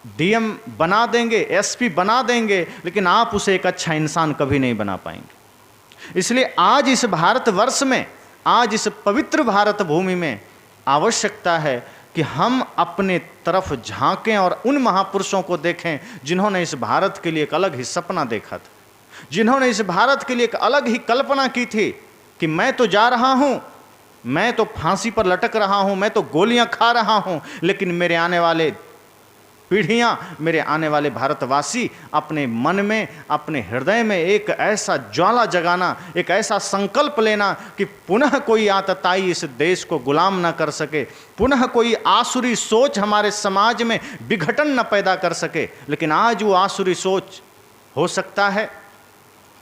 Speaker 1: डीएम बना देंगे, एसपी बना देंगे, लेकिन आप उसे एक अच्छा इंसान कभी नहीं बना पाएंगे। इसलिए आज इस भारतवर्ष में, आज इस पवित्र भारत भूमि में आवश्यकता है कि हम अपने तरफ झांकें और उन महापुरुषों को देखें जिन्होंने इस भारत के लिए एक अलग ही सपना देखा था, जिन्होंने इस भारत के लिए एक अलग ही कल्पना की थी कि मैं तो जा रहा हूं, मैं तो फांसी पर लटक रहा हूं, मैं तो गोलियां खा रहा हूं, लेकिन मेरे आने वाले पीढ़ियां, मेरे आने वाले भारतवासी अपने मन में, अपने हृदय में एक ऐसा ज्वाला जगाना, एक ऐसा संकल्प लेना कि पुनः कोई आतताई इस देश को गुलाम न कर सके, पुनः कोई आसुरी सोच हमारे समाज में विघटन न पैदा कर सके। लेकिन आज वो आसुरी सोच, हो सकता है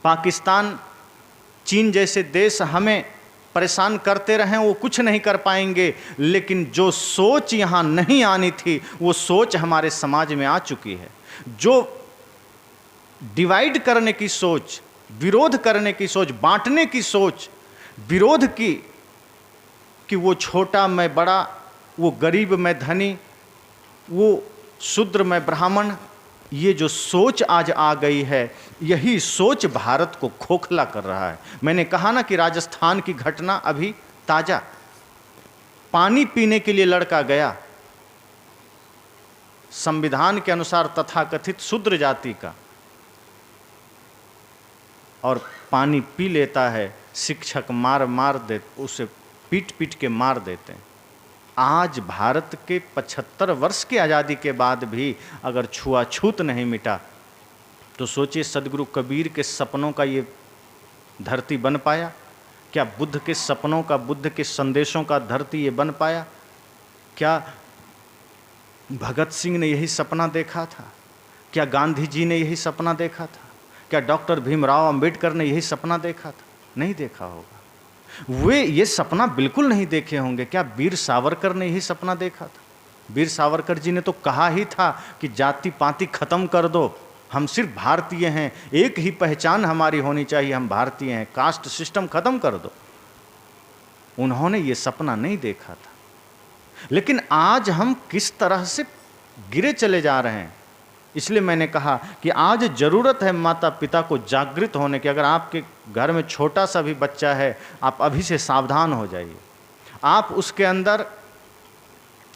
Speaker 1: पाकिस्तान, चीन जैसे देश हमें परेशान करते रहें, वो कुछ नहीं कर पाएंगे, लेकिन जो सोच यहाँ नहीं आनी थी वो सोच हमारे समाज में आ चुकी है। जो डिवाइड करने की सोच, विरोध करने की सोच, बांटने की सोच, विरोध की, कि वो छोटा मैं बड़ा, वो गरीब मैं धनी, वो शूद्र मैं ब्राह्मण, ये जो सोच आज आ गई है, यही सोच भारत को खोखला कर रहा है। मैंने कहा ना कि राजस्थान की घटना अभी ताजा, पानी पीने के लिए लड़का गया, संविधान के अनुसार तथाकथित शूद्र जाति का, और पानी पी लेता है, शिक्षक मार दे, उसे पीट पीट के मार देते हैं। आज भारत के 75 वर्ष की आज़ादी के बाद भी अगर छुआछूत नहीं मिटा, तो सोचिए सदगुरु कबीर के सपनों का ये धरती बन पाया? क्या बुद्ध के सपनों का, बुद्ध के संदेशों का धरती ये बन पाया? क्या भगत सिंह ने यही सपना देखा था? क्या गांधी जी ने यही सपना देखा था? क्या डॉक्टर भीमराव अंबेडकर ने यही सपना देखा था? नहीं देखा होगा। वे ये सपना बिल्कुल नहीं देखे होंगे। क्या वीर सावरकर ने यही सपना देखा था? वीर सावरकर जी ने तो कहा ही था कि जाति पाति खत्म कर दो, हम सिर्फ भारतीय हैं, एक ही पहचान हमारी होनी चाहिए, हम भारतीय हैं, कास्ट सिस्टम खत्म कर दो। उन्होंने ये सपना नहीं देखा था। लेकिन आज हम किस तरह से गिरे चले जा रहे हैं। इसलिए मैंने कहा कि आज ज़रूरत है माता पिता को जागृत होने की। अगर आपके घर में छोटा सा भी बच्चा है, आप अभी से सावधान हो जाइए। आप उसके अंदर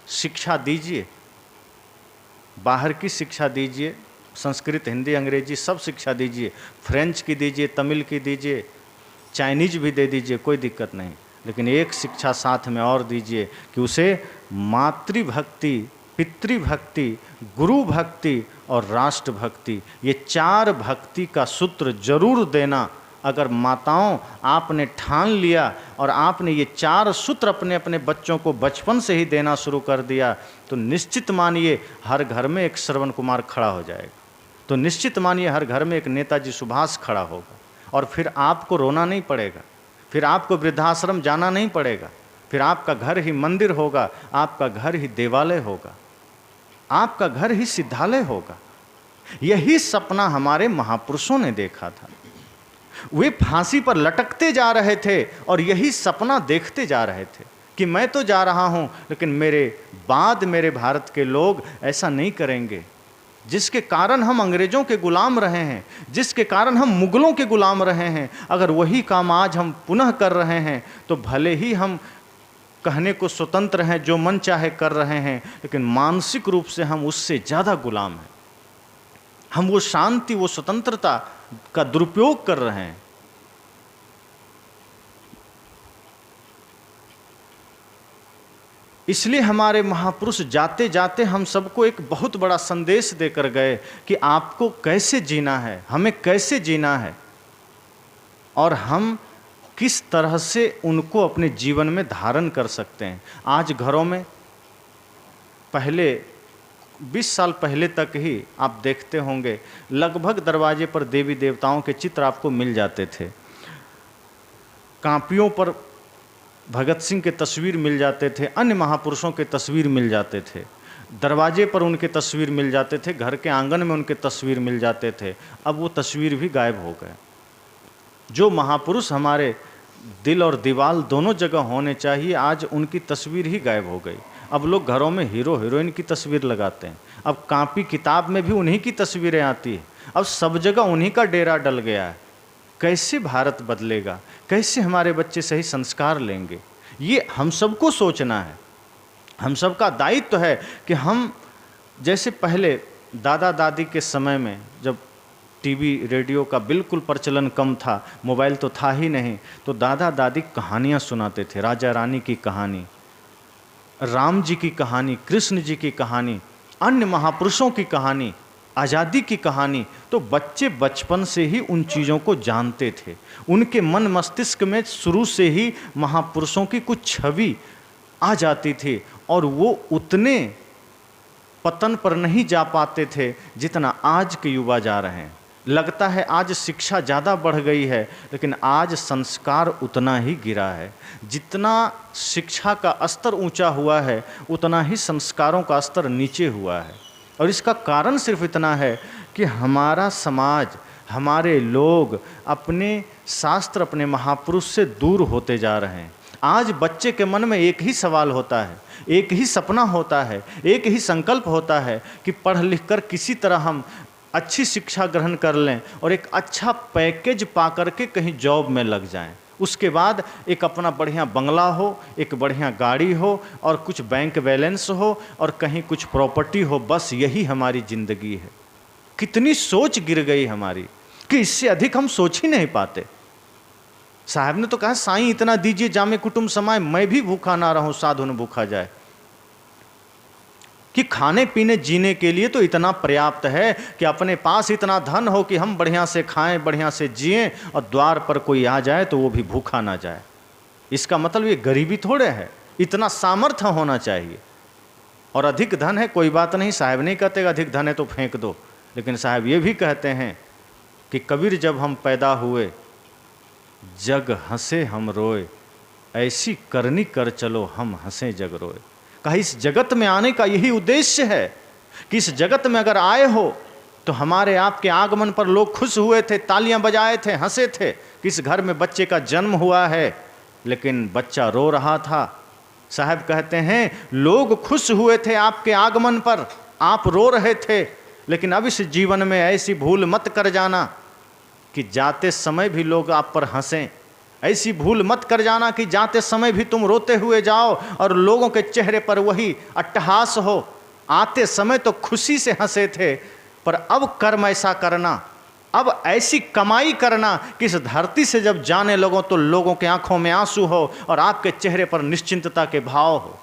Speaker 1: शिक्षा दीजिए, बाहर की शिक्षा दीजिए, संस्कृत, हिंदी, अंग्रेजी सब शिक्षा दीजिए, फ्रेंच की दीजिए, तमिल की दीजिए, चाइनीज भी दे दीजिए, कोई दिक्कत नहीं। लेकिन एक शिक्षा साथ में और दीजिए कि उसे मातृभक्ति, पितृभक्ति, गुरु भक्ति और राष्ट्र भक्ति, ये 4 भक्ति का सूत्र जरूर देना। अगर माताओं आपने ठान लिया और आपने ये 4 सूत्र अपने अपने बच्चों को बचपन से ही देना शुरू कर दिया, तो निश्चित मानिए हर घर में एक श्रवण कुमार खड़ा हो जाएगा, तो निश्चित मानिए हर घर में एक नेताजी सुभाष खड़ा होगा। और फिर आपको रोना नहीं पड़ेगा, फिर आपको वृद्धाश्रम जाना नहीं पड़ेगा, फिर आपका घर ही मंदिर होगा, आपका घर ही देवालय होगा, आपका घर ही सिद्धालय होगा। यही सपना हमारे महापुरुषों ने देखा था। वे फांसी पर लटकते जा रहे थे और यही सपना देखते जा रहे थे कि मैं तो जा रहा हूं, लेकिन मेरे बाद मेरे भारत के लोग ऐसा नहीं करेंगे। जिसके कारण हम अंग्रेजों के गुलाम रहे हैं, जिसके कारण हम मुगलों के गुलाम रहे हैं, अगर वही काम आज हम पुनः कर रहे हैं, तो भले ही हम कहने को स्वतंत्र हैं, जो मन चाहे कर रहे हैं, लेकिन मानसिक रूप से हम उससे ज़्यादा गुलाम हैं। हम वो शांति, वो स्वतंत्रता का दुरुपयोग कर रहे हैं। इसलिए हमारे महापुरुष जाते जाते हम सबको एक बहुत बड़ा संदेश देकर गए कि आपको कैसे जीना है, हमें कैसे जीना है, और हम किस तरह से उनको अपने जीवन में धारण कर सकते हैं। आज घरों में पहले 20 साल पहले तक ही आप देखते होंगे लगभग दरवाजे पर देवी देवताओं के चित्र आपको मिल जाते थे, कांपियों पर भगत सिंह के तस्वीर मिल जाते थे, अन्य महापुरुषों के तस्वीर मिल जाते थे, दरवाजे पर उनके तस्वीर मिल जाते थे, घर के आंगन में उनके तस्वीर मिल जाते थे। अब वो तस्वीर भी गायब हो गए। जो महापुरुष हमारे दिल और दीवाल दोनों जगह होने चाहिए, आज उनकी तस्वीर ही गायब हो गई। अब लोग घरों में हीरो हीरोइन की तस्वीर लगाते हैं, अब कापी किताब में भी उन्हीं की तस्वीरें आती है, अब सब जगह उन्हीं का डेरा डल गया है। कैसे भारत बदलेगा, कैसे हमारे बच्चे सही संस्कार लेंगे, ये हम सबको सोचना है। हम सबका दायित्व है कि हम जैसे पहले दादा दादी के समय में जब टीवी रेडियो का बिल्कुल प्रचलन कम था, मोबाइल तो था ही नहीं, तो दादा दादी कहानियाँ सुनाते थे, राजा रानी की कहानी, राम जी की कहानी, कृष्ण जी की कहानी, अन्य महापुरुषों की कहानी, आज़ादी की कहानी। तो बच्चे बचपन से ही उन चीज़ों को जानते थे, उनके मन मस्तिष्क में शुरू से ही महापुरुषों की कुछ छवि आ जाती थी, और वो उतने पतन पर नहीं जा पाते थे जितना आज के युवा जा रहे हैं। लगता है आज शिक्षा ज़्यादा बढ़ गई है, लेकिन आज संस्कार उतना ही गिरा है। जितना शिक्षा का स्तर ऊंचा हुआ है, उतना ही संस्कारों का स्तर नीचे हुआ है। और इसका कारण सिर्फ इतना है कि हमारा समाज, हमारे लोग अपने शास्त्र, अपने महापुरुष से दूर होते जा रहे हैं। आज बच्चे के मन में एक ही सवाल होता है, एक ही सपना होता है, एक ही संकल्प होता है कि पढ़ लिख कर किसी तरह हम अच्छी शिक्षा ग्रहण कर लें और एक अच्छा पैकेज पा करके कहीं जॉब में लग जाएं। उसके बाद एक अपना बढ़िया बंगला हो, एक बढ़िया गाड़ी हो, और कुछ बैंक बैलेंस हो, और कहीं कुछ प्रॉपर्टी हो, बस यही हमारी ज़िंदगी है। कितनी सोच गिर गई हमारी कि इससे अधिक हम सोच ही नहीं पाते। साहब ने तो कहा, साईं इतना दीजिए जामे कुटुंब समाए, मैं भी भूखा ना रहूं साधु न भूखा जाए। कि खाने पीने जीने के लिए तो इतना पर्याप्त है कि अपने पास इतना धन हो कि हम बढ़िया से खाएं, बढ़िया से जिएं, और द्वार पर कोई आ जाए तो वो भी भूखा ना जाए। इसका मतलब ये गरीबी थोड़े है, इतना सामर्थ्य होना चाहिए। और अधिक धन है कोई बात नहीं, साहब नहीं कहते अधिक धन है तो फेंक दो, लेकिन साहब ये भी कहते हैं कि कबीर जब हम पैदा हुए, जग हंसे हम रोए, ऐसी करनी कर चलो हम हंसे जग रोए। कहा इस जगत में आने का यही उद्देश्य है कि इस जगत में अगर आए हो तो हमारे आपके आगमन पर लोग खुश हुए थे, तालियां बजाए थे, हंसे थे। किस घर में बच्चे का जन्म हुआ है लेकिन बच्चा रो रहा था। साहब कहते हैं लोग खुश हुए थे आपके आगमन पर, आप रो रहे थे, लेकिन अब इस जीवन में ऐसी भूल मत कर जाना कि जाते समय भी लोग आप पर हंसें। ऐसी भूल मत कर जाना कि जाते समय भी तुम रोते हुए जाओ और लोगों के चेहरे पर वही अट्टहास हो। आते समय तो खुशी से हंसे थे, पर अब कर्म ऐसा करना, अब ऐसी कमाई करना कि इस धरती से जब जाने लगो तो लोगों के आंखों में आंसू हो और आपके चेहरे पर निश्चिंतता के भाव हो,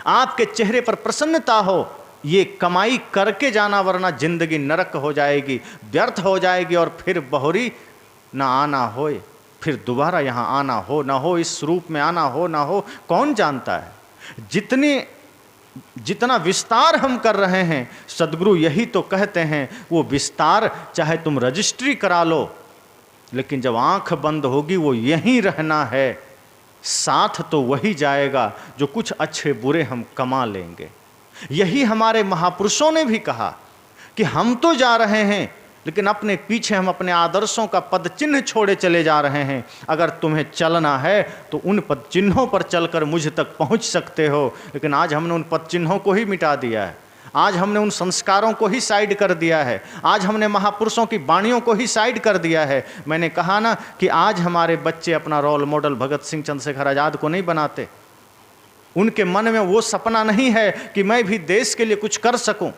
Speaker 1: आपके चेहरे पर प्रसन्नता हो। ये कमाई करके जाना, वरना जिंदगी नरक हो जाएगी, व्यर्थ हो जाएगी, और फिर बहुरी ना आना होए, फिर दोबारा यहाँ आना हो ना हो, इस रूप में आना हो ना हो, कौन जानता है। जितना विस्तार हम कर रहे हैं, सद्गुरु यही तो कहते हैं, वो विस्तार चाहे तुम रजिस्ट्री करा लो, लेकिन जब आंख बंद होगी वो यहीं रहना है। साथ तो वही जाएगा जो कुछ अच्छे बुरे हम कमा लेंगे। यही हमारे महापुरुषों ने भी कहा कि हम तो जा रहे हैं, लेकिन अपने पीछे हम अपने आदर्शों का पद चिन्ह छोड़े चले जा रहे हैं। अगर तुम्हें चलना है तो उन पद चिन्हों पर चलकर मुझ तक पहुंच सकते हो, लेकिन आज हमने उन पद चिन्हों को ही मिटा दिया है, आज हमने उन संस्कारों को ही साइड कर दिया है, आज हमने महापुरुषों की वाणियों को ही साइड कर दिया है। मैंने कहा ना कि आज हमारे बच्चे अपना रोल मॉडल भगत सिंह, चंद्रशेखर आज़ाद को नहीं बनाते। उनके मन में वो सपना नहीं है कि मैं भी देश के लिए कुछ कर सकूं।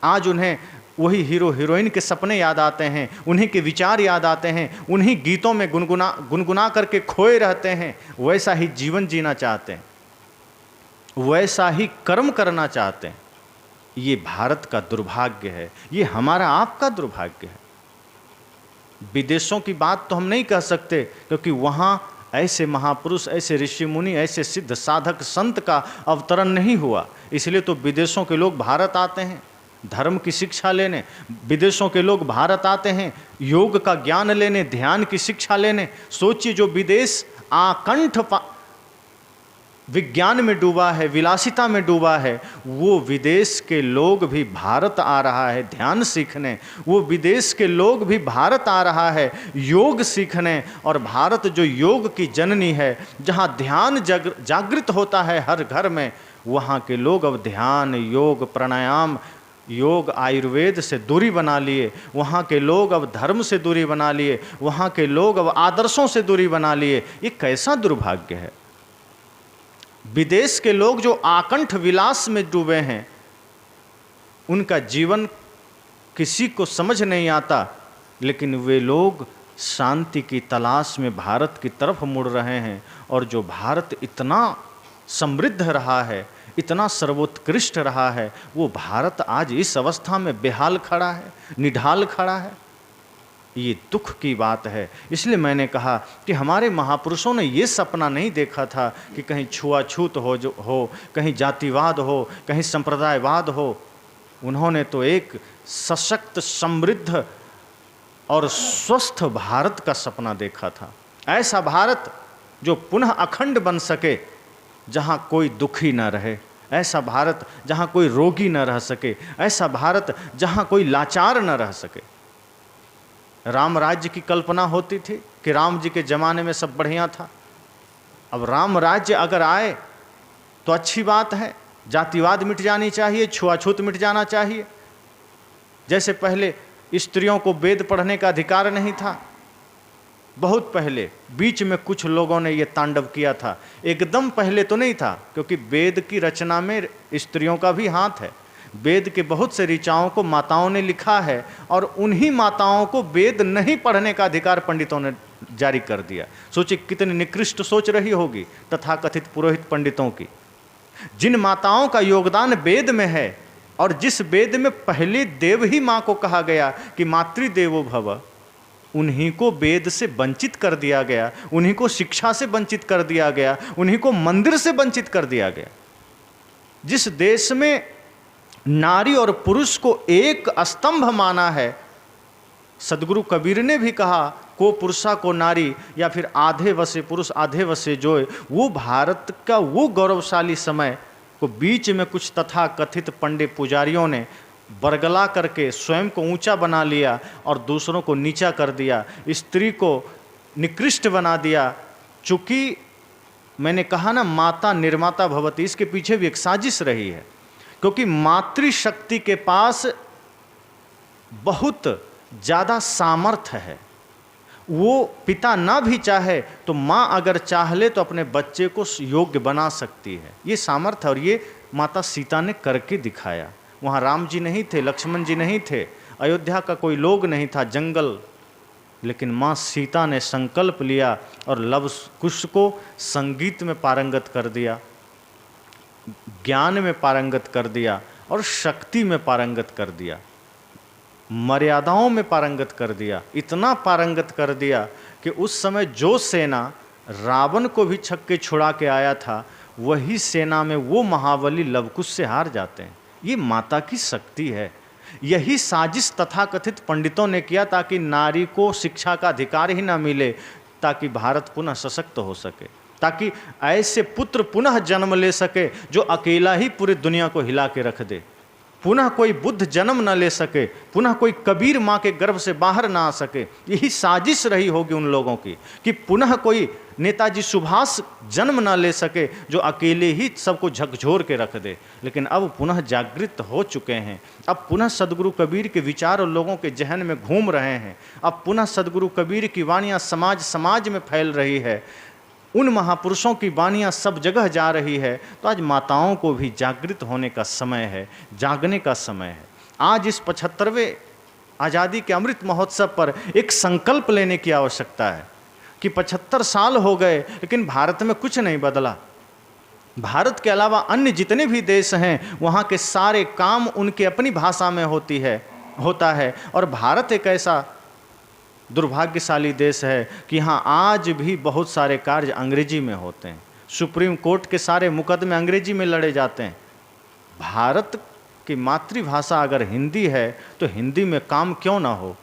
Speaker 1: आज उन्हें वही हीरो हीरोइन के सपने याद आते हैं, उन्हीं के विचार याद आते हैं, उन्हीं गीतों में गुनगुना करके खोए रहते हैं, वैसा ही जीवन जीना चाहते हैं। वैसा ही कर्म करना चाहते हैं। ये भारत का दुर्भाग्य है, ये हमारा आपका दुर्भाग्य है। विदेशों की बात तो हम नहीं कह सकते, क्योंकि वहाँ ऐसे महापुरुष, ऐसे ऋषि मुनि, ऐसे सिद्ध साधक संत का अवतरण नहीं हुआ। इसलिए तो विदेशों के लोग भारत आते हैं धर्म की शिक्षा लेने, विदेशों के लोग भारत आते हैं योग का ज्ञान लेने, ध्यान की शिक्षा लेने। सोचिए, जो विदेश आकंठ विज्ञान में डूबा है, विलासिता में डूबा है, वो विदेश के लोग भी भारत आ रहा है ध्यान सीखने, वो विदेश के लोग भी भारत आ रहा है योग सीखने। और भारत जो योग की जननी है, जहाँ ध्यान जागृत होता है हर घर में, वहाँ के लोग अब ध्यान, योग, प्राणायाम, योग, आयुर्वेद से दूरी बना लिए। वहाँ के लोग अब धर्म से दूरी बना लिए, वहाँ के लोग अब आदर्शों से दूरी बना लिए। ये कैसा दुर्भाग्य है। विदेश के लोग जो आकंठ विलास में डूबे हैं, उनका जीवन किसी को समझ नहीं आता, लेकिन वे लोग शांति की तलाश में भारत की तरफ मुड़ रहे हैं। और जो भारत इतना समृद्ध रहा है, इतना सर्वोत्कृष्ट रहा है, वो भारत आज इस अवस्था में बेहाल खड़ा है, निढाल खड़ा है। ये दुख की बात है। इसलिए मैंने कहा कि हमारे महापुरुषों ने ये सपना नहीं देखा था कि कहीं छुआछूत हो, कहीं जातिवाद हो, कहीं संप्रदायवाद हो। उन्होंने तो एक सशक्त, समृद्ध और स्वस्थ भारत का सपना देखा था। ऐसा भारत जो पुनः अखंड बन सके, जहाँ कोई दुखी न रहे, ऐसा भारत जहाँ कोई रोगी न रह सके, ऐसा भारत जहाँ कोई लाचार न रह सके। राम राज्य की कल्पना होती थी कि राम जी के ज़माने में सब बढ़िया था। अब राम राज्य अगर आए तो अच्छी बात है, जातिवाद मिट जानी चाहिए, छुआछूत मिट जाना चाहिए। जैसे पहले स्त्रियों को वेद पढ़ने का अधिकार नहीं था, बहुत पहले बीच में कुछ लोगों ने ये तांडव किया था। एकदम पहले तो नहीं था, क्योंकि वेद की रचना में स्त्रियों का भी हाथ है। वेद के बहुत से ऋचाओं को माताओं ने लिखा है, और उन्हीं माताओं को वेद नहीं पढ़ने का अधिकार पंडितों ने जारी कर दिया। सोचिए कितनी निकृष्ट सोच रही होगी तथाकथित पुरोहित पंडितों की। जिन माताओं का योगदान वेद में है, और जिस वेद में पहले देव ही माँ को कहा गया कि मातृदेवो भव, उन्हीं को वेद से वंचित कर दिया गया, उन्हीं को शिक्षा से वंचित कर दिया गया, उन्हीं को मंदिर से वंचित कर दिया गया। जिस देश में नारी और पुरुष को एक स्तंभ माना है, सदगुरु कबीर ने भी कहा को पुरुषा को नारी, या फिर आधे वसे पुरुष आधे वसे जोय। वो भारत का वो गौरवशाली समय को बीच में कुछ तथाकथित पंडित पुजारियों ने बरगला करके स्वयं को ऊंचा बना लिया और दूसरों को नीचा कर दिया, स्त्री को निकृष्ट बना दिया। चूँकि मैंने कहा ना, माता निर्माता भवती, इसके पीछे भी एक साजिश रही है। क्योंकि मातृशक्ति के पास बहुत ज़्यादा सामर्थ्य है। वो पिता ना भी चाहे तो माँ अगर चाह ले तो अपने बच्चे को योग्य बना सकती है। ये सामर्थ्य, और ये माता सीता ने करके दिखाया। वहाँ राम जी नहीं थे, लक्ष्मण जी नहीं थे, अयोध्या का कोई लोग नहीं था, जंगल, लेकिन माँ सीता ने संकल्प लिया और लव कुश को संगीत में पारंगत कर दिया, ज्ञान में पारंगत कर दिया, और शक्ति में पारंगत कर दिया, मर्यादाओं में पारंगत कर दिया। इतना पारंगत कर दिया कि उस समय जो सेना रावण को भी छक्के छुड़ा के आया था, वही सेना में वो महाबली लवकुश से हार जाते हैं। ये माता की शक्ति है। यही साजिश तथाकथित पंडितों ने किया ताकि नारी को शिक्षा का अधिकार ही ना मिले, ताकि भारत पुनः सशक्त हो सके, ताकि ऐसे पुत्र पुनः जन्म ले सके जो अकेला ही पूरी दुनिया को हिला के रख दे। पुनः कोई बुद्ध जन्म न ले सके, पुनः कोई कबीर माँ के गर्भ से बाहर ना आ सके। यही साजिश रही होगी उन लोगों की कि पुनः कोई नेताजी सुभाष जन्म न ले सके जो अकेले ही सबको झकझोर के रख दे। लेकिन अब पुनः जागृत हो चुके हैं। अब पुनः सदगुरु कबीर के विचार लोगों के जहन में घूम रहे हैं। अब पुनः सदगुरु कबीर की वाणियाँ समाज में फैल रही है। उन महापुरुषों की वाणियाँ सब जगह जा रही है। तो आज माताओं को भी जागृत होने का समय है, जागने का समय है। आज इस 75वें आज़ादी के अमृत महोत्सव पर एक संकल्प लेने की आवश्यकता है कि 75 साल हो गए लेकिन भारत में कुछ नहीं बदला। भारत के अलावा अन्य जितने भी देश हैं वहाँ के सारे काम उनके अपनी भाषा में होता है। और भारत एक ऐसा दुर्भाग्यशाली देश है कि यहाँ आज भी बहुत सारे कार्य अंग्रेजी में होते हैं। सुप्रीम कोर्ट के सारे मुकदमे अंग्रेजी में लड़े जाते हैं। भारत की मातृभाषा अगर हिंदी है तो हिंदी में काम क्यों ना हो।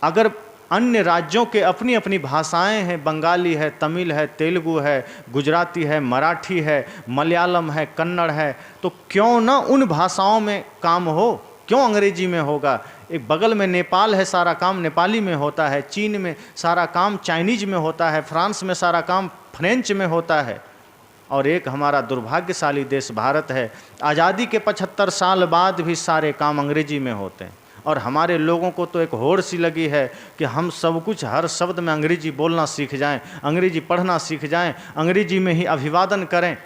Speaker 1: अगर अन्य राज्यों के अपनी अपनी भाषाएं हैं, बंगाली है, तमिल है, तेलुगु है, गुजराती है, मराठी है, मलयालम है, कन्नड़ है, तो क्यों ना उन भाषाओं में काम हो, क्यों अंग्रेजी में होगा। एक बगल में नेपाल है, सारा काम नेपाली में होता है। चीन में सारा काम चाइनीज में होता है। फ्रांस में सारा काम फ्रेंच में होता है। और एक हमारा दुर्भाग्यशाली देश भारत है, आज़ादी के 75 साल बाद भी सारे काम अंग्रेजी में होते हैं। और हमारे लोगों को तो एक होड़ सी लगी है कि हम सब कुछ हर शब्द में अंग्रेजी बोलना सीख जाएं, अंग्रेजी पढ़ना सीख जाएं, अंग्रेजी में ही अभिवादन करें।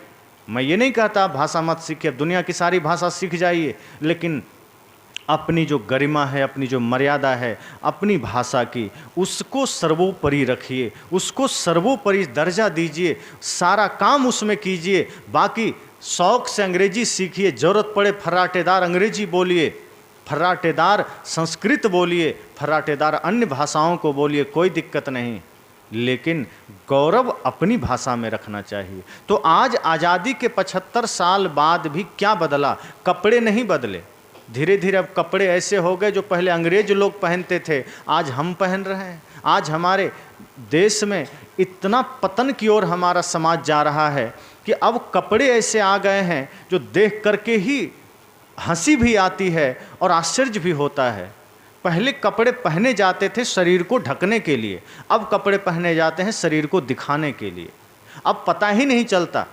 Speaker 1: मैं ये नहीं कहता भाषा मत सीखिए, दुनिया की सारी भाषा सीख जाइए, लेकिन अपनी जो गरिमा है, अपनी जो मर्यादा है अपनी भाषा की, उसको सर्वोपरि रखिए, उसको सर्वोपरि दर्जा दीजिए, सारा काम उसमें कीजिए। बाकी शौक़ से अंग्रेजी सीखिए, ज़रूरत पड़े फर्राटेदार अंग्रेजी बोलिए, फर्राटेदार संस्कृत बोलिए, फर्राटेदार अन्य भाषाओं को बोलिए, कोई दिक्कत नहीं, लेकिन गौरव अपनी भाषा में रखना चाहिए। तो आज आज़ादी के 75 साल बाद भी क्या बदला? कपड़े नहीं बदले। धीरे धीरे अब कपड़े ऐसे हो गए जो पहले अंग्रेज लोग पहनते थे, आज हम पहन रहे हैं। आज हमारे देश में इतना पतन की ओर हमारा समाज जा रहा है कि अब कपड़े ऐसे आ गए हैं जो देख करके ही हंसी भी आती है और आश्चर्य भी होता है। पहले कपड़े पहने जाते थे शरीर को ढकने के लिए, अब कपड़े पहने जाते हैं शरीर को दिखाने के लिए। अब पता ही नहीं चलता।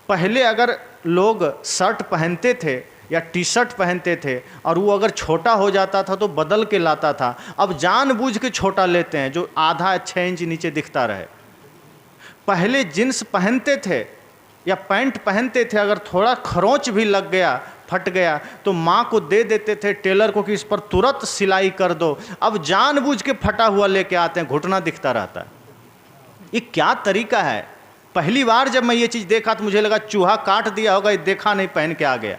Speaker 1: पहले अगर लोग शर्ट पहनते थे या टी शर्ट पहनते थे और वो अगर छोटा हो जाता था तो बदल के लाता था, अब जानबूझ के छोटा लेते हैं जो आधा 6 इंच नीचे दिखता रहे। पहले जींस पहनते थे या पैंट पहनते थे, अगर थोड़ा खरोंच भी लग गया, फट गया, तो माँ को दे देते थे टेलर को कि इस पर तुरंत सिलाई कर दो। अब जानबूझ के फटा हुआ लेके आते हैं, घुटना दिखता रहता है। ये क्या तरीका है? पहली बार जब मैं ये चीज़ देखा तो मुझे लगा चूहा काट दिया होगा, ये देखा नहीं पहन के आ गया।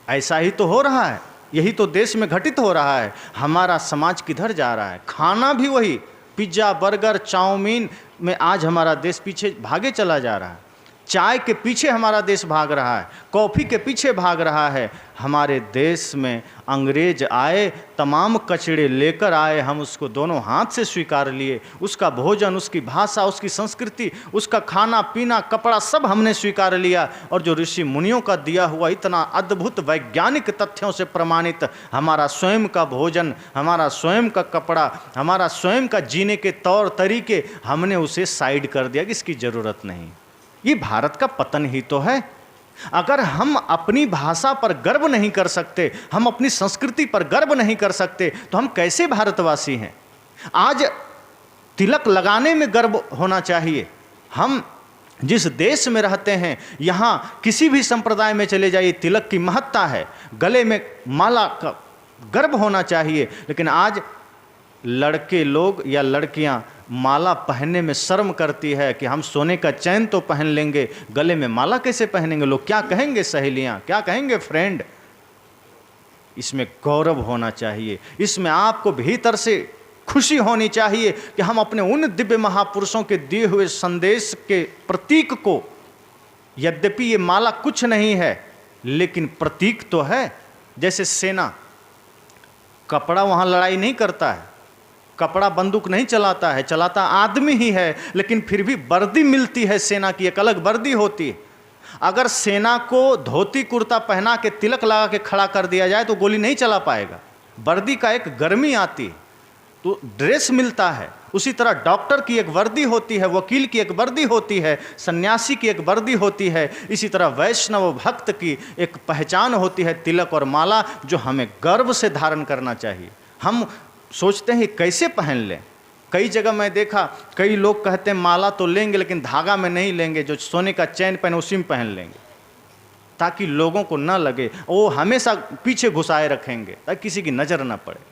Speaker 1: ऐसा ही तो हो रहा है, यही तो देश में घटित हो रहा है। हमारा समाज किधर जा रहा है? खाना भी वही पिज्ज़ा, बर्गर, चाउमीन में आज हमारा देश पीछे भागे चला जा रहा है। चाय के पीछे हमारा देश भाग रहा है, कॉफ़ी के पीछे भाग रहा है। हमारे देश में अंग्रेज आए, तमाम कचड़े लेकर आए, हम उसको दोनों हाथ से स्वीकार लिए। उसका भोजन, उसकी भाषा, उसकी संस्कृति, उसका खाना पीना, कपड़ा सब हमने स्वीकार लिया। और जो ऋषि मुनियों का दिया हुआ इतना अद्भुत वैज्ञानिक तथ्यों से प्रमाणित हमारा स्वयं का भोजन, हमारा स्वयं का कपड़ा, हमारा स्वयं का जीने के तौर तरीके, हमने उसे साइड कर दिया कि इसकी ज़रूरत नहीं। ये भारत का पतन ही तो है। अगर हम अपनी भाषा पर गर्व नहीं कर सकते, हम अपनी संस्कृति पर गर्व नहीं कर सकते, तो हम कैसे भारतवासी हैं? आज तिलक लगाने में गर्व होना चाहिए। हम जिस देश में रहते हैं, यहाँ किसी भी संप्रदाय में चले जाइए, तिलक की महत्ता है, गले में माला का गर्व होना चाहिए। लेकिन आज लड़के लोग या लड़कियाँ माला पहनने में शर्म करती है कि हम सोने का चैन तो पहन लेंगे, गले में माला कैसे पहनेंगे? लोग क्या कहेंगे, सहेलियां क्या कहेंगे, फ्रेंड? इसमें गौरव होना चाहिए, इसमें आपको भीतर से खुशी होनी चाहिए कि हम अपने उन दिव्य महापुरुषों के दिए हुए संदेश के प्रतीक को, यद्यपि ये माला कुछ नहीं है लेकिन प्रतीक तो है। जैसे सेना, कपड़ा वहाँ लड़ाई नहीं करता है, कपड़ा बंदूक नहीं चलाता है, चलाता आदमी ही है, लेकिन फिर भी वर्दी मिलती है सेना की, एक अलग वर्दी होती है। अगर सेना को धोती कुर्ता पहना के तिलक लगा के खड़ा कर दिया जाए तो गोली नहीं चला पाएगा। वर्दी का एक गर्मी आती है तो ड्रेस मिलता है। उसी तरह डॉक्टर की एक वर्दी होती है, वकील की एक वर्दी होती है, सन्यासी की एक वर्दी होती है। इसी तरह वैष्णव भक्त की एक पहचान होती है, तिलक और माला, जो हमें गर्व से धारण करना चाहिए। हम सोचते हैं कैसे पहन लें। कई जगह मैं देखा, कई लोग कहते हैं माला तो लेंगे लेकिन धागा में नहीं लेंगे, जो सोने का चैन पहने उसी में पहन लेंगे, ताकि लोगों को न लगे। वो हमेशा पीछे घुसाए रखेंगे ताकि किसी की नज़र न पड़े।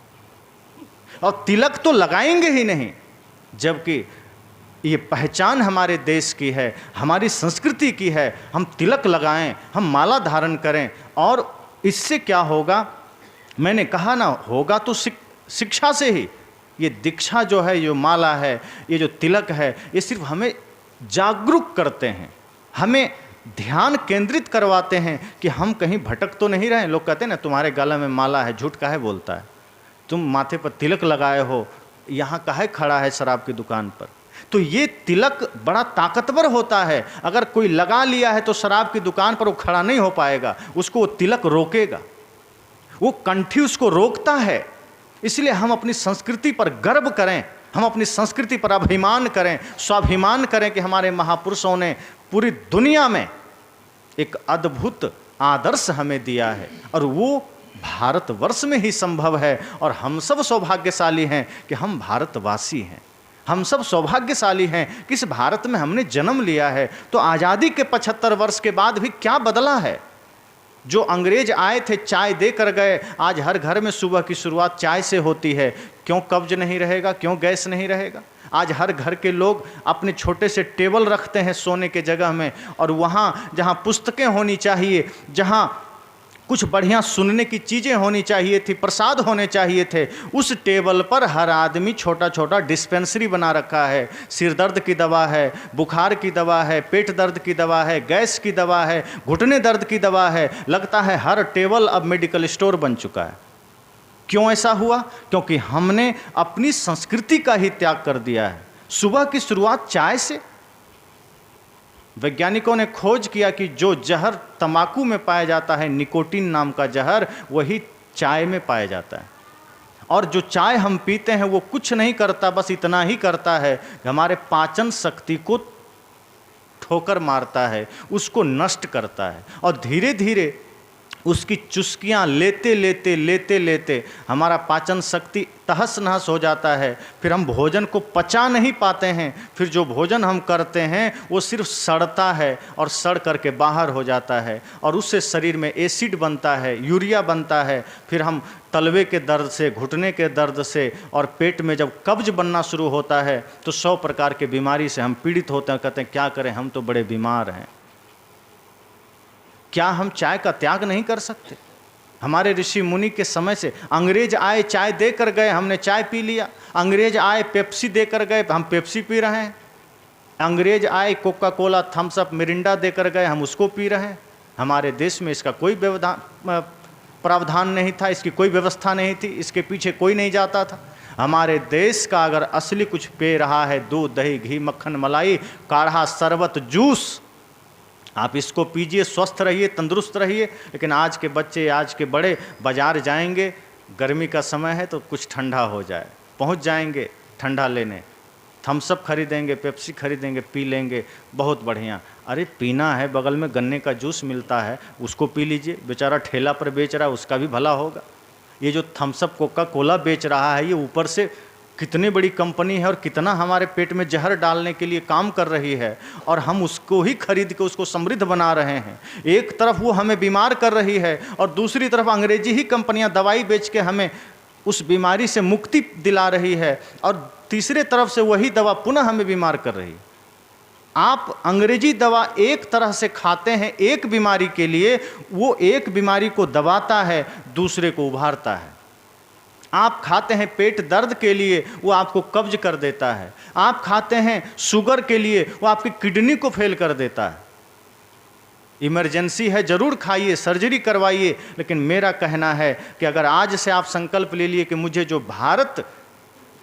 Speaker 1: और तिलक तो लगाएंगे ही नहीं, जबकि ये पहचान हमारे देश की है, हमारी संस्कृति की है। हम तिलक लगाएं, हम माला धारण करें, और इससे क्या होगा, मैंने कहा ना, होगा तो शिक्षा से ही। ये दीक्षा जो है, ये माला है, ये जो तिलक है, ये सिर्फ हमें जागरूक करते हैं, हमें ध्यान केंद्रित करवाते हैं कि हम कहीं भटक तो नहीं रहे। लोग कहते हैं ना, तुम्हारे गले में माला है, झूठ काहे बोलता है, तुम माथे पर तिलक लगाए हो, यहाँ काहे खड़ा है शराब की दुकान पर। तो ये तिलक बड़ा ताकतवर होता है। अगर कोई लगा लिया है तो शराब की दुकान पर वो खड़ा नहीं हो पाएगा, उसको वो तिलक रोकेगा, वो कंठी उसको रोकता है। इसलिए हम अपनी संस्कृति पर गर्व करें, हम अपनी संस्कृति पर अभिमान करें, स्वाभिमान करें कि हमारे महापुरुषों ने पूरी दुनिया में एक अद्भुत आदर्श हमें दिया है, और वो भारतवर्ष में ही संभव है। और हम सब सौभाग्यशाली हैं कि हम भारतवासी हैं, हम सब सौभाग्यशाली हैं कि इस भारत में हमने जन्म लिया है। तो आज़ादी के 75 वर्ष के बाद भी क्या बदला है? जो अंग्रेज आए थे, चाय दे कर गए, आज हर घर में सुबह की शुरुआत चाय से होती है। क्यों कब्ज नहीं रहेगा, क्यों गैस नहीं रहेगा? आज हर घर के लोग अपने छोटे से टेबल रखते हैं सोने के जगह में, और वहाँ जहाँ पुस्तकें होनी चाहिए, जहाँ कुछ बढ़िया सुनने की चीज़ें होनी चाहिए थी, प्रसाद होने चाहिए थे, उस टेबल पर हर आदमी छोटा छोटा डिस्पेंसरी बना रखा है। सिर दर्द की दवा है, बुखार की दवा है, पेट दर्द की दवा है, गैस की दवा है, घुटने दर्द की दवा है। लगता है हर टेबल अब मेडिकल स्टोर बन चुका है। क्यों ऐसा हुआ? क्योंकि हमने अपनी संस्कृति का ही त्याग कर दिया है। सुबह की शुरुआत चाय से। वैज्ञानिकों ने खोज किया कि जो जहर तंबाकू में पाया जाता है, निकोटीन नाम का जहर, वही चाय में पाया जाता है। और जो चाय हम पीते हैं वो कुछ नहीं करता, बस इतना ही करता है कि हमारे पाचन शक्ति को ठोकर मारता है, उसको नष्ट करता है। और धीरे धीरे उसकी चुस्कियाँ लेते लेते लेते लेते हमारा पाचन शक्ति तहस नहस हो जाता है। फिर हम भोजन को पचा नहीं पाते हैं। फिर जो भोजन हम करते हैं वो सिर्फ सड़ता है, और सड़ करके बाहर हो जाता है, और उससे शरीर में एसिड बनता है, यूरिया बनता है। फिर हम तलवे के दर्द से, घुटने के दर्द से, और पेट में जब कब्ज बनना शुरू होता है तो 100 प्रकार के बीमारी से हम पीड़ित होते हैं। कहते हैं क्या करें, हम तो बड़े बीमार हैं। क्या हम चाय का त्याग नहीं कर सकते? हमारे ऋषि मुनि के समय से अंग्रेज आए, चाय दे कर गए, हमने चाय पी लिया। अंग्रेज आए, पेप्सी दे कर गए, हम पेप्सी पी रहे हैं। अंग्रेज आए, Coca Cola, Thums Up, Mirinda दे कर गए, हम उसको पी रहे हैं। हमारे देश में इसका कोई प्रावधान नहीं था, इसकी कोई व्यवस्था नहीं थी, इसके पीछे कोई नहीं जाता था। हमारे देश का अगर असली कुछ पी रहा है, दूध, दही, घी, मक्खन, मलाई, काढ़ा, शरबत, जूस, आप इसको पीजिए, स्वस्थ रहिए, तंदुरुस्त रहिए। लेकिन आज के बच्चे, आज के बड़े बाज़ार जाएंगे, गर्मी का समय है तो कुछ ठंडा हो जाए, पहुंच जाएंगे ठंडा लेने, थम्स अप खरीदेंगे, पेप्सी खरीदेंगे, पी लेंगे, बहुत बढ़िया। अरे पीना है, बगल में गन्ने का जूस मिलता है, उसको पी लीजिए। बेचारा ठेला पर बेच रहा है, उसका भी भला होगा। ये जो थम्स अप, कोका कोला बेच रहा है, ये ऊपर से कितनी बड़ी कंपनी है और कितना हमारे पेट में जहर डालने के लिए काम कर रही है, और हम उसको ही खरीद के उसको समृद्ध बना रहे हैं। एक तरफ वो हमें बीमार कर रही है, और दूसरी तरफ अंग्रेजी ही कंपनियां दवाई बेच के हमें उस बीमारी से मुक्ति दिला रही है, और तीसरे तरफ से वही दवा पुनः हमें बीमार कर रही है। आप अंग्रेजी दवा एक तरह से खाते हैं एक बीमारी के लिए, वो एक बीमारी को दबाता है, दूसरे को उभारता है। आप खाते हैं पेट दर्द के लिए, वो आपको कब्ज कर देता है। आप खाते हैं शुगर के लिए, वो आपकी किडनी को फेल कर देता है। इमरजेंसी है, ज़रूर खाइए, सर्जरी करवाइए, लेकिन मेरा कहना है कि अगर आज से आप संकल्प ले लिए कि मुझे जो भारत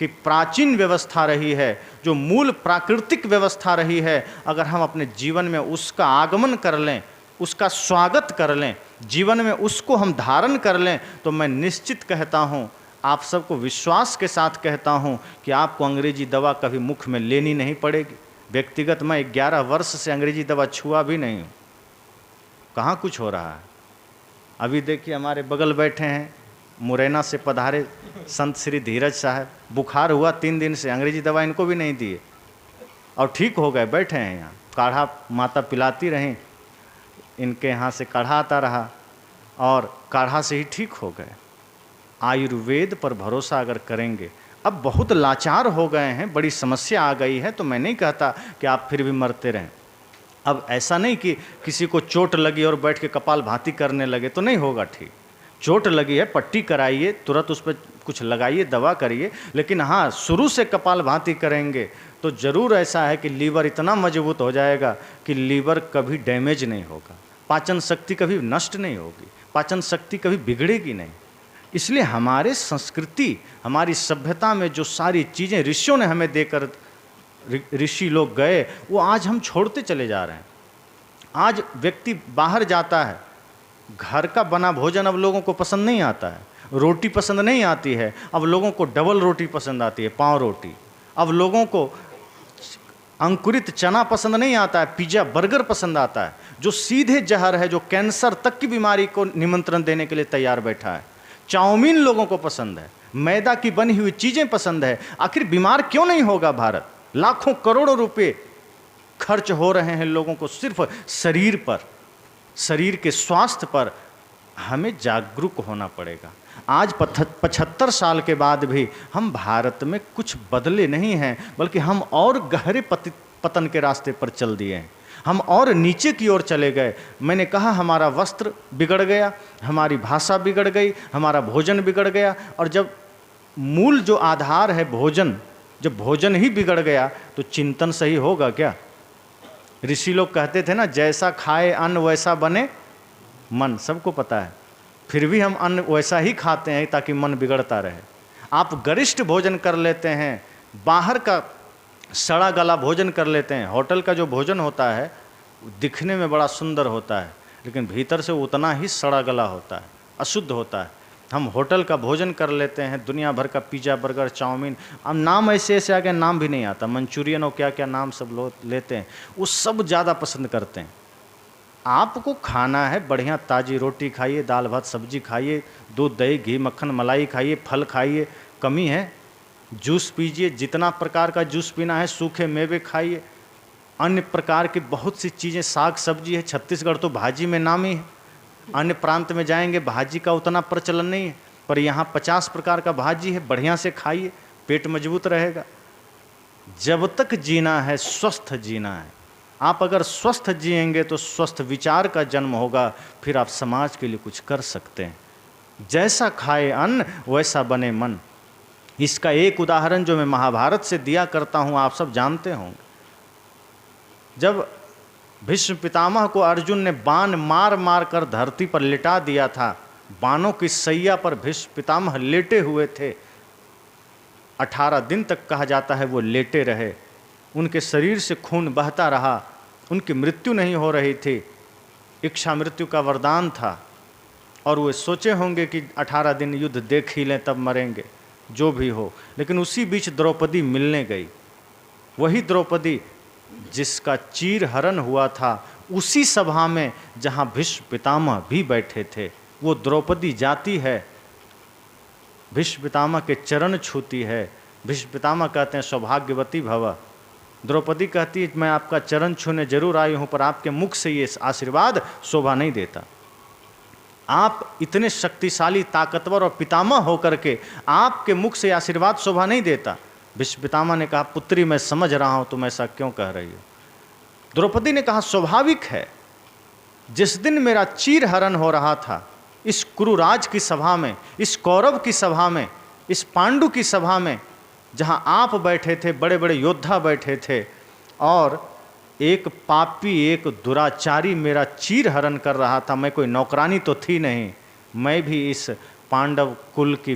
Speaker 1: की प्राचीन व्यवस्था रही है, जो मूल प्राकृतिक व्यवस्था रही है, अगर हम अपने जीवन में उसका आगमन कर लें, उसका स्वागत कर लें, जीवन में उसको हम धारण कर लें, तो मैं निश्चित कहता हूँ, आप सबको विश्वास के साथ कहता हूँ कि आपको अंग्रेजी दवा कभी मुख में लेनी नहीं पड़ेगी। व्यक्तिगत मैं 11 वर्ष से अंग्रेजी दवा छुआ भी नहीं हूँ। कहाँ कुछ हो रहा है? अभी देखिए हमारे बगल बैठे हैं, मुरैना से पधारे संत श्री धीरज साहब, बुखार हुआ 3 दिन से, अंग्रेजी दवा इनको भी नहीं दिए और ठीक हो गए, बैठे हैं यहाँ। काढ़ा माता पिलाती रहीं, इनके यहाँ से काढ़ा आता रहा और काढ़ा से ही ठीक हो गए। आयुर्वेद पर भरोसा अगर करेंगे, अब बहुत लाचार हो गए हैं, बड़ी समस्या आ गई है। तो मैं नहीं कहता कि आप फिर भी मरते रहें। अब ऐसा नहीं कि किसी को चोट लगी और बैठ के कपाल भांति करने लगे तो नहीं होगा ठीक। चोट लगी है, पट्टी कराइए, तुरंत उस पर कुछ लगाइए, दवा करिए, लेकिन हाँ शुरू से कपाल भांति करेंगे तो ज़रूर ऐसा है कि लीवर इतना मजबूत हो जाएगा कि लीवर कभी डैमेज नहीं होगा, पाचन शक्ति कभी नष्ट नहीं होगी, पाचन शक्ति कभी बिगड़ेगी नहीं। इसलिए हमारे संस्कृति, हमारी सभ्यता में जो सारी चीज़ें ऋषियों ने हमें देकर, ऋषि लोग गए, वो आज हम छोड़ते चले जा रहे हैं। आज व्यक्ति बाहर जाता है, घर का बना भोजन अब लोगों को पसंद नहीं आता है, रोटी पसंद नहीं आती है, अब लोगों को डबल रोटी पसंद आती है, पाव रोटी। अब लोगों को अंकुरित चना पसंद नहीं आता है, पिज्ज़ा बर्गर पसंद आता है, जो सीधे जहर है, जो कैंसर तक की बीमारी को निमंत्रण देने के लिए तैयार बैठा है। चाउमीन लोगों को पसंद है, मैदा की बनी हुई चीज़ें पसंद है। आखिर बीमार क्यों नहीं होगा भारत? लाखों करोड़ों रुपए खर्च हो रहे हैं लोगों को सिर्फ शरीर पर, शरीर के स्वास्थ्य पर। हमें जागरूक होना पड़ेगा। आज 75 साल के बाद भी हम भारत में कुछ बदले नहीं हैं, बल्कि हम और गहरे पतन के रास्ते पर चल दिए हैं, हम और नीचे की ओर चले गए। मैंने कहा हमारा वस्त्र बिगड़ गया, हमारी भाषा बिगड़ गई, हमारा भोजन बिगड़ गया। और जब मूल जो आधार है भोजन, जब भोजन ही बिगड़ गया तो चिंतन सही होगा क्या? ऋषि लोग कहते थे ना, जैसा खाए अन्न वैसा बने मन, सबको पता है। फिर भी हम अन्न वैसा ही खाते हैं ताकि मन बिगड़ता रहे। आप गरिष्ठ भोजन कर लेते हैं, बाहर का सड़ा गला भोजन कर लेते हैं। होटल का जो भोजन होता है दिखने में बड़ा सुंदर होता है, लेकिन भीतर से उतना ही सड़ा गला होता है, अशुद्ध होता है। हम होटल का भोजन कर लेते हैं, दुनिया भर का पिज़्ज़ा बर्गर चाउमीन, अब नाम ऐसे ऐसे आगे नाम भी नहीं आता, मंचूरियन और क्या क्या नाम सब लोग लेते हैं, वो सब ज़्यादा पसंद करते हैं। आपको खाना है बढ़िया, ताज़ी रोटी खाइए, दाल भात सब्जी खाइए, दूध दही घी मक्खन मलाई खाइए, फल खाइए, कमी है जूस पीजिए, जितना प्रकार का जूस पीना है, सूखे मेवे खाइए, अन्य प्रकार की बहुत सी चीज़ें, साग सब्जी है। छत्तीसगढ़ तो भाजी में नामी है, अन्य प्रांत में जाएंगे भाजी का उतना प्रचलन नहीं है, पर यहाँ 50 प्रकार का भाजी है, बढ़िया से खाइए, पेट मजबूत रहेगा। जब तक जीना है स्वस्थ जीना है। आप अगर स्वस्थ जिएंगे तो स्वस्थ विचार का जन्म होगा, फिर आप समाज के लिए कुछ कर सकते हैं। जैसा खाए अन्न वैसा बने मन। इसका एक उदाहरण जो मैं महाभारत से दिया करता हूँ, आप सब जानते होंगे। जब भीष्म पितामह को अर्जुन ने बाण मार मार कर धरती पर लिटा दिया था, बाणों की सैया पर भीष्म पितामह लेटे हुए थे, 18 दिन तक कहा जाता है वो लेटे रहे, उनके शरीर से खून बहता रहा, उनकी मृत्यु नहीं हो रही थी, इच्छा मृत्यु का वरदान था, और वे सोचे होंगे कि 18 दिन युद्ध देख ही लें तब मरेंगे, जो भी हो। लेकिन उसी बीच द्रौपदी मिलने गई, वही द्रौपदी जिसका चीर हरण हुआ था, उसी सभा में जहाँ भीष्म पितामह भी बैठे थे, वो द्रौपदी जाती है, भीष्म पितामह के चरण छूती है। भीष्म पितामह कहते हैं सौभाग्यवती भव। द्रौपदी कहती है मैं आपका चरण छूने जरूर आई हूँ, पर आपके मुख से ये आशीर्वाद शोभा नहीं देता। आप इतने शक्तिशाली ताकतवर और पितामह होकर के आपके मुख से आशीर्वाद शोभा नहीं देता। भीष्म पितामह ने कहा पुत्री मैं समझ रहा हूँ तुम ऐसा क्यों कह रही हो। द्रौपदी ने कहा स्वाभाविक है, जिस दिन मेरा चीर हरण हो रहा था, इस कुरुराज की सभा में, इस कौरव की सभा में, इस पांडु की सभा में, जहाँ आप बैठे थे, बड़े बड़े योद्धा बैठे थे, और एक पापी, एक दुराचारी मेरा चीर हरण कर रहा था। मैं कोई नौकरानी तो थी नहीं, मैं भी इस पांडव कुल की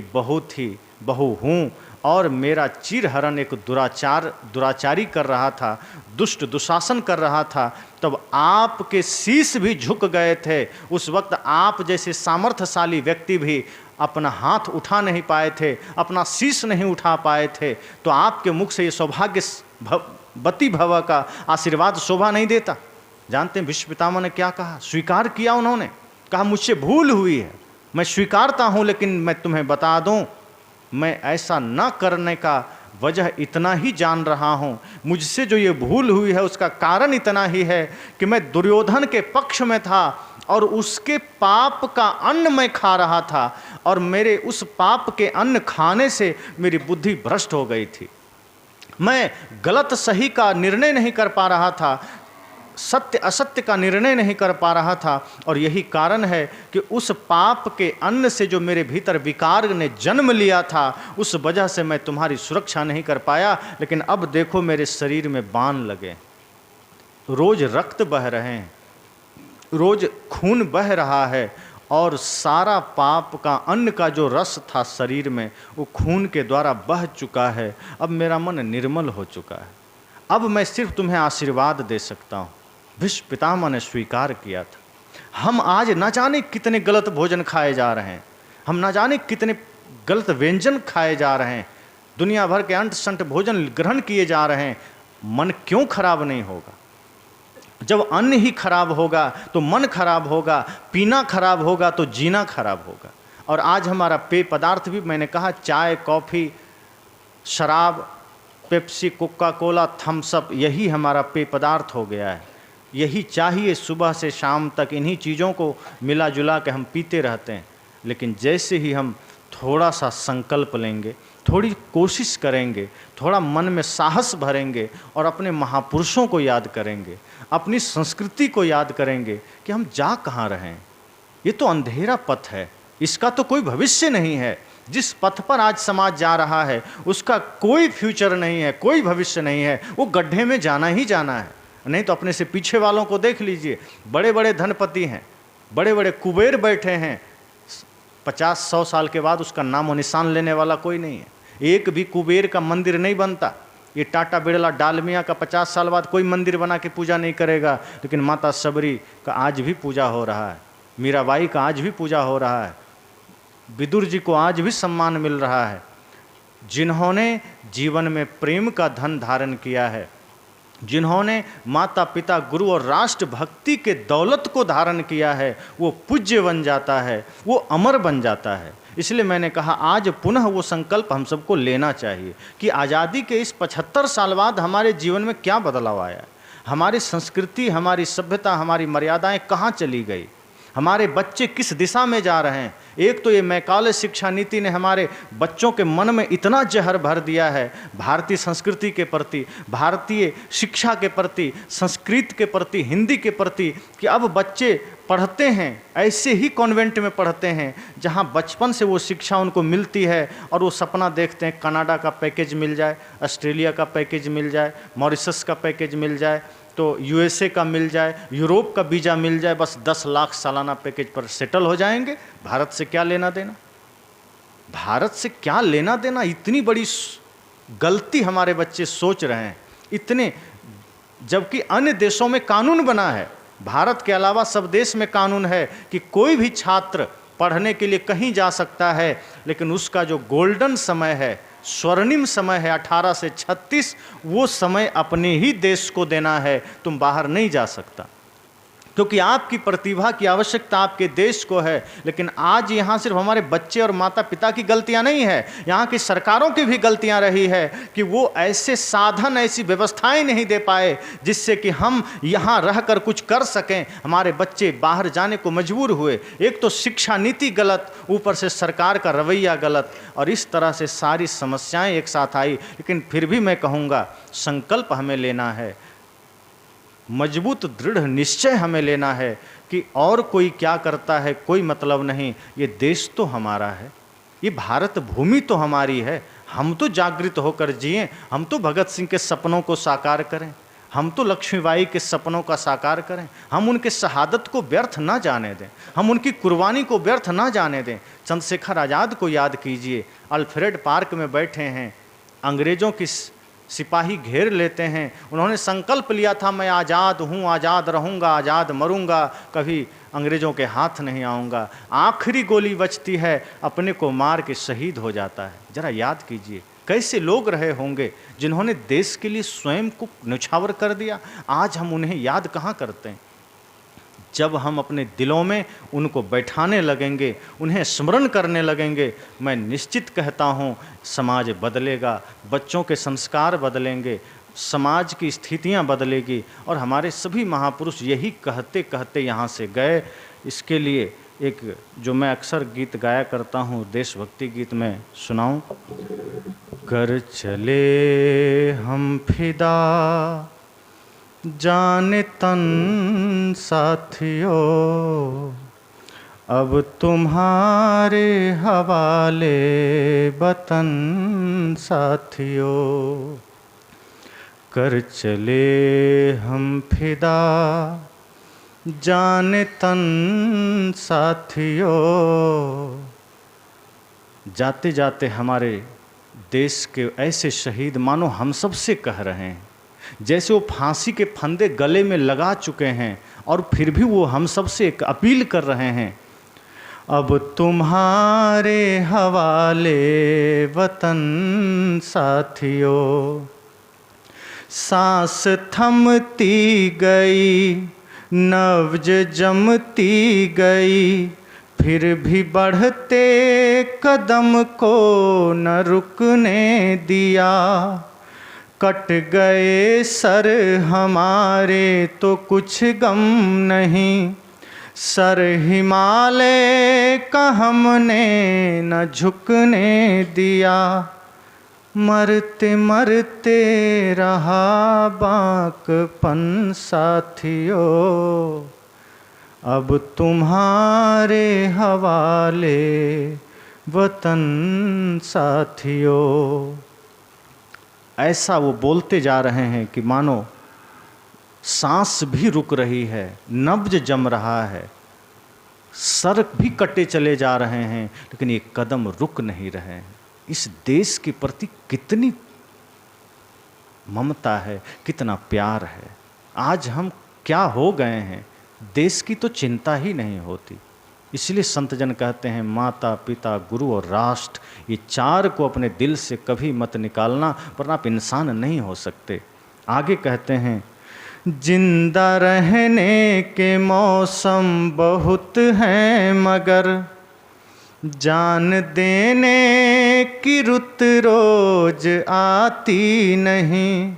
Speaker 1: बहू हूँ, और मेरा चीर हरण एक दुराचारी कर रहा था, दुष्ट दुशासन कर रहा था। तब आपके शीश भी झुक गए थे। उस वक्त आप जैसे सामर्थ्यशाली व्यक्ति भी अपना हाथ उठा नहीं पाए थे, अपना शीश नहीं उठा पाए थे, तो आपके मुख से ये सौभाग्यवती भव का आशीर्वाद शोभा नहीं देता। जानते हैं भीष्म पितामह ने क्या कहा? स्वीकार किया उन्होंने, कहा मुझसे भूल हुई है, मैं स्वीकारता हूँ, लेकिन मैं तुम्हें बता दूँ, मैं ऐसा न करने का वजह इतना ही जान रहा हूँ, मुझसे जो ये भूल हुई है उसका कारण इतना ही है कि मैं दुर्योधन के पक्ष में था और उसके पाप का अन्न मैं खा रहा था, और मेरे उस पाप के अन्न खाने से मेरी बुद्धि भ्रष्ट हो गई थी। मैं गलत सही का निर्णय नहीं कर पा रहा था, सत्य असत्य का निर्णय नहीं कर पा रहा था, और यही कारण है कि उस पाप के अन्न से जो मेरे भीतर विकार ने जन्म लिया था, उस वजह से मैं तुम्हारी सुरक्षा नहीं कर पाया। लेकिन अब देखो मेरे शरीर में बाण लगे, रोज रक्त बह रहे हैं, रोज खून बह रहा है, और सारा पाप का अन्न का जो रस था शरीर में वो खून के द्वारा बह चुका है। अब मेरा मन निर्मल हो चुका है, अब मैं सिर्फ तुम्हें आशीर्वाद दे सकता हूँ। भीष्म पितामह ने स्वीकार किया था। हम आज न जाने कितने गलत भोजन खाए जा रहे हैं, हम न जाने कितने गलत व्यंजन खाए जा रहे हैं, दुनिया भर के अंट संट भोजन ग्रहण किए जा रहे हैं। मन क्यों खराब नहीं होगा? जब अन्न ही खराब होगा तो मन खराब होगा, पीना खराब होगा तो जीना खराब होगा। और आज हमारा पेय पदार्थ भी, मैंने कहा, चाय, कॉफ़ी, शराब, Pepsi, Coca Cola, Thums Up, यही हमारा पेय पदार्थ हो गया है। यही चाहिए सुबह से शाम तक, इन्हीं चीज़ों को मिला जुला के हम पीते रहते हैं। लेकिन जैसे ही हम थोड़ा सा संकल्प लेंगे, थोड़ी कोशिश करेंगे, थोड़ा मन में साहस भरेंगे और अपने महापुरुषों को याद करेंगे, अपनी संस्कृति को याद करेंगे कि हम जा कहाँ रहे हैं। ये तो अंधेरा पथ है, इसका तो कोई भविष्य नहीं है। जिस पथ पर आज समाज जा रहा है उसका कोई फ्यूचर नहीं है, कोई भविष्य नहीं है, वो गड्ढे में जाना ही जाना है। नहीं तो अपने से पीछे वालों को देख लीजिए, बड़े बड़े धनपति हैं, बड़े बड़े कुबेर बैठे हैं, 50-100 साल के बाद उसका नाम और निशान लेने वाला कोई नहीं है। एक भी कुबेर का मंदिर नहीं बनता। ये टाटा बिरला डालमिया का 50 साल बाद कोई मंदिर बना के पूजा नहीं करेगा, लेकिन माता सबरी का आज भी पूजा हो रहा है, मीराबाई का आज भी पूजा हो रहा है, विदुर जी को आज भी सम्मान मिल रहा है। जिन्होंने जीवन में प्रेम का धन धारण किया है, जिन्होंने माता पिता गुरु और राष्ट्र भक्ति के दौलत को धारण किया है, वो पूज्य बन जाता है, वो अमर बन जाता है। इसलिए मैंने कहा आज पुनः वो संकल्प हम सबको लेना चाहिए कि आज़ादी के इस 75 साल बाद हमारे जीवन में क्या बदलाव आया, हमारी संस्कृति, हमारी सभ्यता, हमारी मर्यादाएं कहाँ चली गई, हमारे बच्चे किस दिशा में जा रहे हैं। एक तो ये मैकाले शिक्षा नीति ने हमारे बच्चों के मन में इतना जहर भर दिया है भारतीय संस्कृति के प्रति, भारतीय शिक्षा के प्रति, संस्कृत के प्रति, हिंदी के प्रति, कि अब बच्चे पढ़ते हैं ऐसे ही कॉन्वेंट में पढ़ते हैं जहाँ बचपन से वो शिक्षा उनको मिलती है, और वो सपना देखते हैं कनाडा का पैकेज मिल जाए, ऑस्ट्रेलिया का पैकेज मिल जाए, मॉरिशस का पैकेज मिल जाए, तो यूएसए का मिल जाए, यूरोप का वीज़ा मिल जाए, बस 10 लाख सालाना पैकेज पर सेटल हो जाएंगे। भारत से क्या लेना देना, भारत से क्या लेना देना। इतनी बड़ी गलती हमारे बच्चे सोच रहे हैं, इतने, जबकि अन्य देशों में कानून बना है, भारत के अलावा सब देश में कानून है कि कोई भी छात्र पढ़ने के लिए कहीं जा सकता है, लेकिन उसका जो गोल्डन समय है, स्वर्णिम समय है 18 से 36, वो समय अपने ही देश को देना है। तुम बाहर नहीं जा सकता, क्योंकि आपकी प्रतिभा की आवश्यकता आपके देश को है। लेकिन आज यहाँ सिर्फ हमारे बच्चे और माता पिता की गलतियाँ नहीं है, यहाँ की सरकारों की भी गलतियाँ रही है कि वो ऐसे साधन, ऐसी व्यवस्थाएं नहीं दे पाए जिससे कि हम यहाँ रहकर कुछ कर सकें। हमारे बच्चे बाहर जाने को मजबूर हुए। एक तो शिक्षा नीति गलत, ऊपर से सरकार का रवैया गलत, और इस तरह से सारी समस्याएँ एक साथ आई। लेकिन फिर भी मैं कहूँगा संकल्प हमें लेना है, मजबूत दृढ़ निश्चय हमें लेना है कि और कोई क्या करता है कोई मतलब नहीं, ये देश तो हमारा है, ये भारत भूमि तो हमारी है। हम तो जागृत होकर जिएं, हम तो भगत सिंह के सपनों को साकार करें, हम तो लक्ष्मीबाई के सपनों का साकार करें, हम उनके शहादत को व्यर्थ ना जाने दें, हम उनकी कुर्बानी को व्यर्थ ना जाने दें। चंद्रशेखर आज़ाद को याद कीजिए, अल्फ्रेड पार्क में बैठे हैं, अंग्रेज़ों की सिपाही घेर लेते हैं, उन्होंने संकल्प लिया था मैं आज़ाद हूँ, आज़ाद रहूँगा, आज़ाद मरूँगा, कभी अंग्रेज़ों के हाथ नहीं आऊँगा। आखिरी गोली बचती है, अपने को मार के शहीद हो जाता है। ज़रा याद कीजिए कैसे लोग रहे होंगे जिन्होंने देश के लिए स्वयं को न्यौछावर कर दिया। आज हम उन्हें याद कहाँ करते हैं। जब हम अपने दिलों में उनको बैठाने लगेंगे, उन्हें स्मरण करने लगेंगे, मैं निश्चित कहता हूँ समाज बदलेगा, बच्चों के संस्कार बदलेंगे, समाज की स्थितियाँ बदलेगी। और हमारे सभी महापुरुष यही कहते कहते यहाँ से गए। इसके लिए एक जो मैं अक्सर गीत गाया करता हूँ, देशभक्ति गीत में सुनाऊँ। कर चले हम फिदा जाने तन साथियों, अब तुम्हारे हवाले वतन साथियों। कर चले हम फिदा जाने तन साथियों। जाते जाते हमारे देश के ऐसे शहीद मानो हम सब से कह रहे हैं, जैसे वो फांसी के फंदे गले में लगा चुके हैं और फिर भी वो हम सब से एक अपील कर रहे हैं, अब तुम्हारे हवाले वतन साथियों। सांस थमती गई, नब्ज जमती गई, फिर भी बढ़ते कदम को न रुकने दिया। कट गए सर हमारे तो कुछ गम नहीं, सर हिमालय का हमने न झुकने दिया। मरते मरते रहा बांकपन साथियों, अब तुम्हारे हवाले वतन साथियों। ऐसा वो बोलते जा रहे हैं कि मानो सांस भी रुक रही है, नब्ज जम रहा है, सर भी कटे चले जा रहे हैं, लेकिन ये कदम रुक नहीं रहे हैं। इस देश के प्रति कितनी ममता है, कितना प्यार है। आज हम क्या हो गए हैं, देश की तो चिंता ही नहीं होती। इसलिए संत जन कहते हैं माता पिता गुरु और राष्ट्र, ये चार को अपने दिल से कभी मत निकालना, वरना आप इंसान नहीं हो सकते। आगे कहते हैं जिंदा रहने के मौसम बहुत हैं, मगर जान देने की रुत रोज आती नहीं।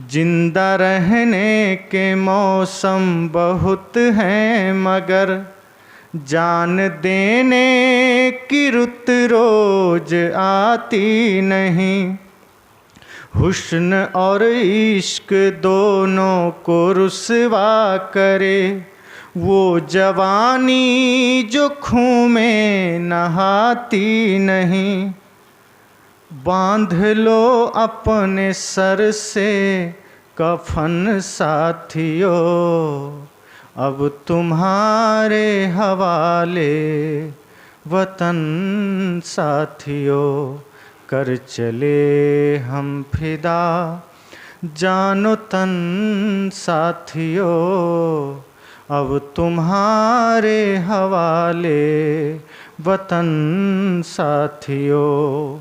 Speaker 1: जिंदा रहने के मौसम बहुत हैं, मगर जान देने की रुत रोज आती नहीं। हुस्न और इश्क दोनों को रुसवा करे, वो जवानी जो खून में नहाती नहीं। बांध लो अपने सर से कफन साथियों, अब तुम्हारे हवाले वतन साथियों। कर चले हम फिदा जानो तन साथियों, अब तुम्हारे हवाले वतन साथियों।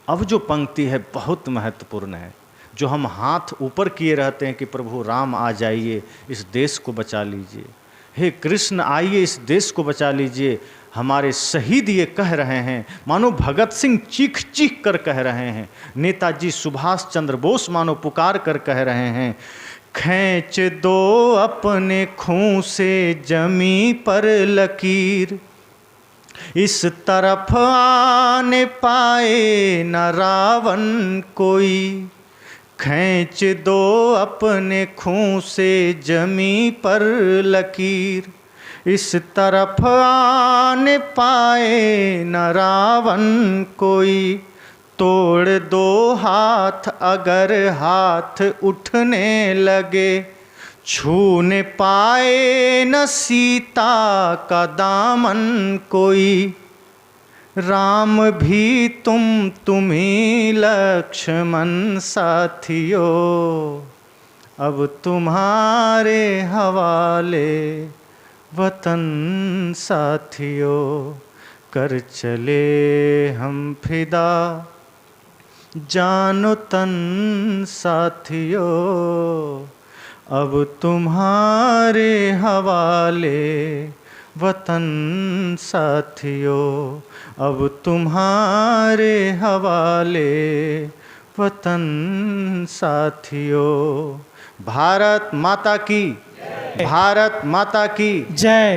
Speaker 1: अब जो पंक्ति है बहुत महत्वपूर्ण है, जो हम हाथ ऊपर किए रहते हैं कि प्रभु राम आ जाइए, इस देश को बचा लीजिए, हे कृष्ण आइए इस देश को बचा लीजिए। हमारे शहीद ये कह रहे हैं, मानो भगत सिंह चीख चीख कर कह रहे हैं, नेताजी सुभाष चंद्र बोस मानो पुकार कर कह रहे हैं, खींच दो अपने खून से जमी पर लकीर, इस तरफ आने पाए न रावण कोई। खींच दो अपने खून से जमी पर लकीर, इस तरफ आने पाए न रावण कोई। तोड़ दो हाथ अगर हाथ उठने लगे, छूने पाए न सीता का दामन कोई। राम भी तुम ही लक्ष्मण साथियों, अब तुम्हारे हवाले वतन साथियों। कर चले हम फिदा जानो तन साथियों, अब तुम्हारे हवाले वतन साथियों, अब तुम्हारे हवाले वतन साथियों। भारत माता की, भारत माता की
Speaker 2: जय।